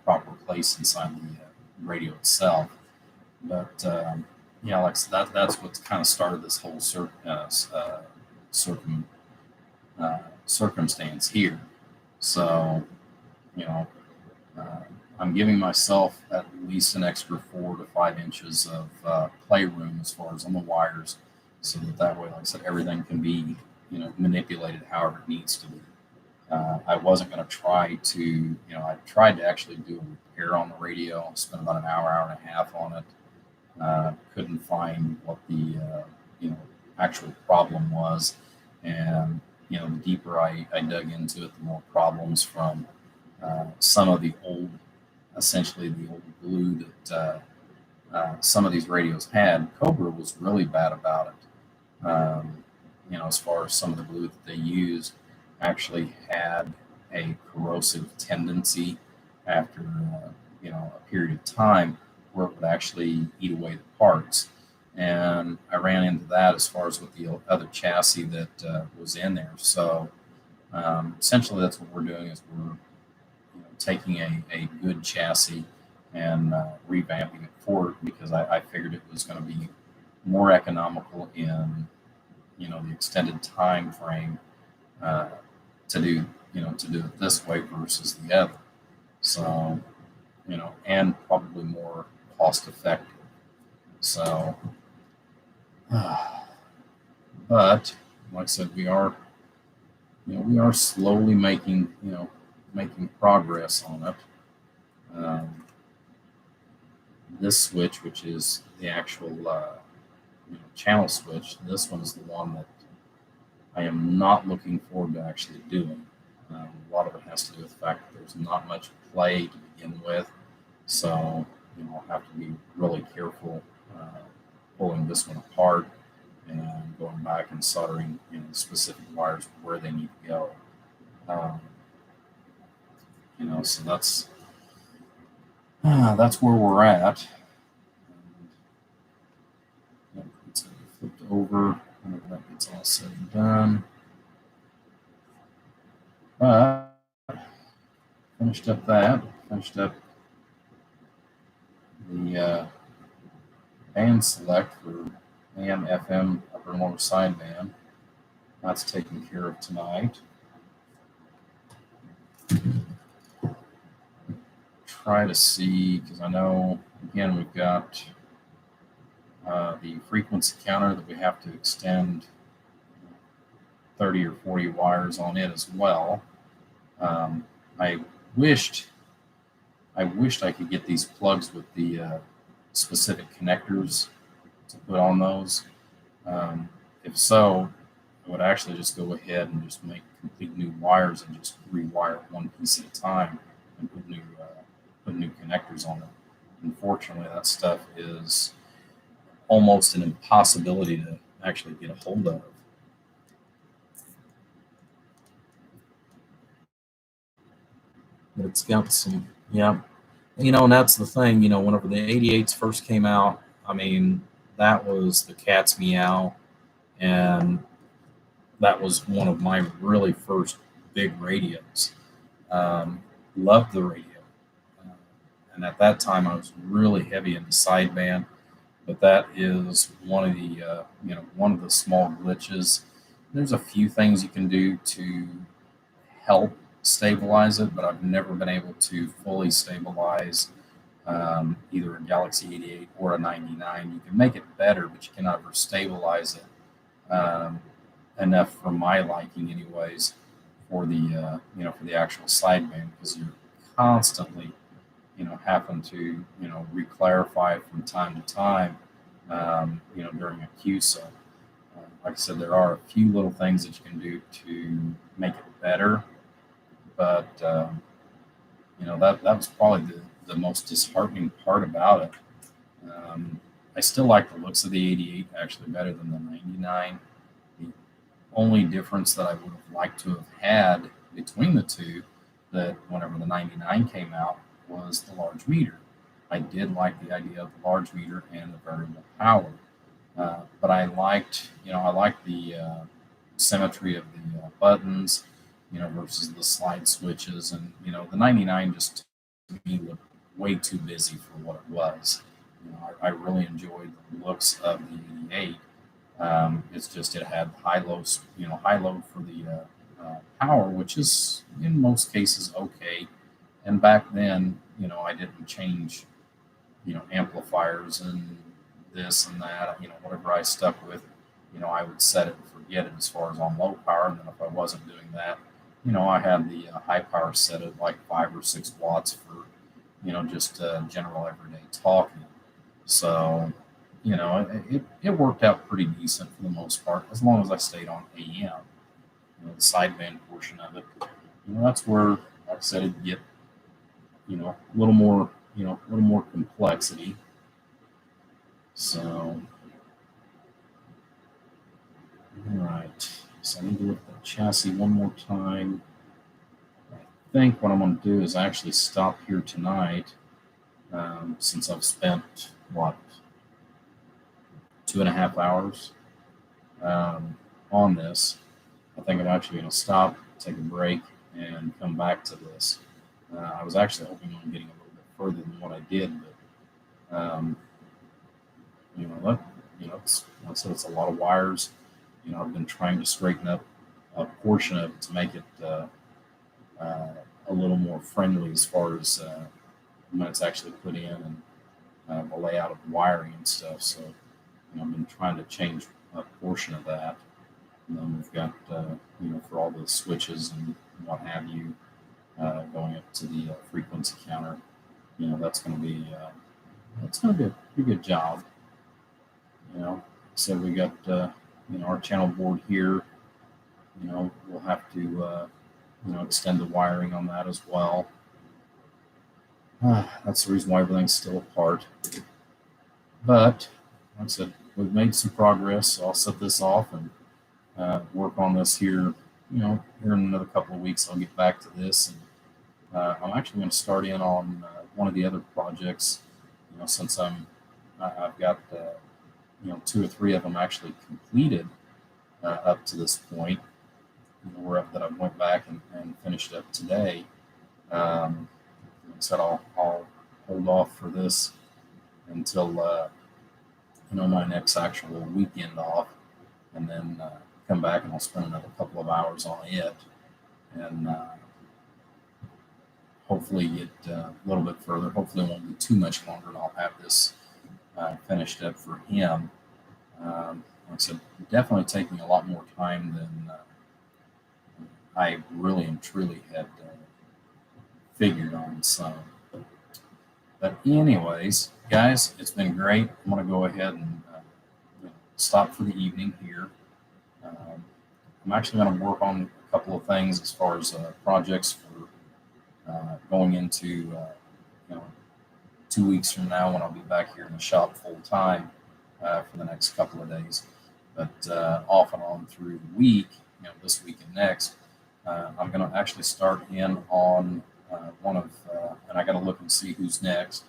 proper place inside the radio itself. But, like that's what's kind of started this whole circumstance here. So, I'm giving myself at least an extra 4 to 5 inches of playroom as far as on the wires, so that way, like I said, everything can be, manipulated however it needs to be. I wasn't going to try to, I tried to actually do a repair on the radio, spent about an hour and a half on it. Couldn't find what the, actual problem was. And, the deeper I dug into it, the more problems from some of the old, essentially the old glue that some of these radios had. Cobra was really bad about it. As far as some of the glue that they used actually had a corrosive tendency after, a period of time where it would actually eat away the parts. And I ran into that as far as with the other chassis that was in there. So essentially that's what we're doing, is we're taking a good chassis and revamping it for it, because I figured it was going to be more economical in the extended time frame to do it this way versus the other. So and probably more cost effective. So but like I said, we are slowly making progress on it. This switch, which is the actual channel switch, this one is the one that I am not looking forward to actually doing. A lot of it has to do with the fact that there's not much play to begin with, so I'll have to be really careful pulling this one apart and going back and soldering specific wires where they need to go. So that's where we're at. And it's flipped over whenever that gets all said and done. But finished up the band select for AM, FM, upper and lower sideband. That's taken care of tonight. Try to see, because I know, again, we've got the frequency counter that we have to extend 30 or 40 wires on it as well. I wished I could get these plugs with the specific connectors to put on those. If so, I would actually just go ahead and just make complete new wires and just rewire one piece at a time and put new connectors on it. Unfortunately, that stuff is almost an impossibility to actually get a hold of. But it's got some, yeah, and that's the thing, whenever the 88s first came out, I mean, that was the cat's meow, and that was one of my really first big radios. Loved the radio. Uh, and at that time, I was really heavy into sideband, but that is one of the small glitches. There's a few things you can do to help stabilize it, but I've never been able to fully stabilize either a Galaxy 88 or a 99. You can make it better, but you cannot ever stabilize it enough for my liking, anyways, for the actual sideband, because you're constantly having to re-clarify it from time to time during a QSO. Like I said, there are a few little things that you can do to make it better, but that was probably the most disheartening part about it. I still like the looks of the 88 actually better than the 99. The only difference that I would have liked to have had between the two, that whenever the 99 came out, was the large meter. I did like the idea of the large meter and the variable power, but I liked the symmetry of the buttons, versus the slide switches, and the 99 just to me looked way too busy for what it was. I really enjoyed the looks of the 88. It's just it had high low for the power, which is in most cases okay. And back then, I didn't change, amplifiers and this and that. Whatever I stuck with, I would set it and forget it as far as on low power. And then if I wasn't doing that, I had the high power set at like 5 or 6 watts for, just general everyday talking. So, it worked out pretty decent for the most part, as long as I stayed on AM. The sideband portion of it, that's where, like I said, it'd get, a little more, a little more complexity. So, all right. So I need to look at the chassis one more time. I think what I'm going to do is actually stop here tonight, since I've spent, 2.5 hours on this. I think I'm actually going to stop, take a break, and come back to this. I was actually hoping on getting a little bit further than what I did, but it's, like I said, it's a lot of wires. I've been trying to straighten up a portion of it to make it a little more friendly as far as when it's actually put in, and the layout of the wiring and stuff. So, I've been trying to change a portion of that. And then we've got, for all the switches and what have you, going up to the frequency counter. That's going to be a pretty good job. So we got our channel board here. We'll have to extend the wiring on that as well. That's the reason why everything's still apart. But like I said, we've made some progress. So I'll set this off and work on this here. Here in another couple of weeks, I'll get back to this, and I'm actually going to start in on one of the other projects. Since I've got 2 or 3 of them actually completed up to this point. That I went back and finished up today. Like I said, I'll hold off for this until my next actual weekend off, and then come back and I'll spend another couple of hours on it, and hopefully get a little bit further. Hopefully it won't be too much longer, and I'll have this finished up for him. Like I said, definitely taking a lot more time I really and truly had figured on. So, but anyways, guys, it's been great. I'm gonna go ahead and stop for the evening here. I'm actually going to work on a couple of things as far as projects for going into 2 weeks from now when I'll be back here in the shop full time for the next couple of days. But off and on through the week, this week and next, I'm going to actually start in on one of, and I got to look and see who's next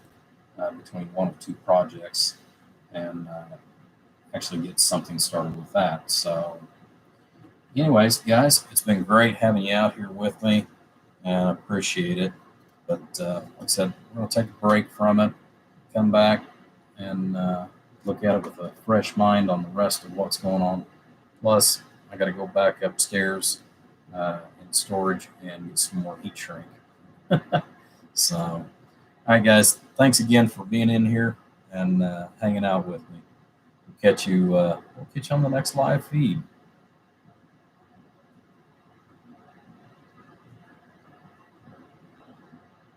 between one of two projects, and actually get something started with that. So, anyways, guys, it's been great having you out here with me, and I appreciate it. But like I said, we're going to take a break from it, come back, and look at it with a fresh mind on the rest of what's going on. Plus, I got to go back upstairs in storage and get some more heat shrink. So, all right, guys, thanks again for being in here and hanging out with me. We'll catch you on the next live feed.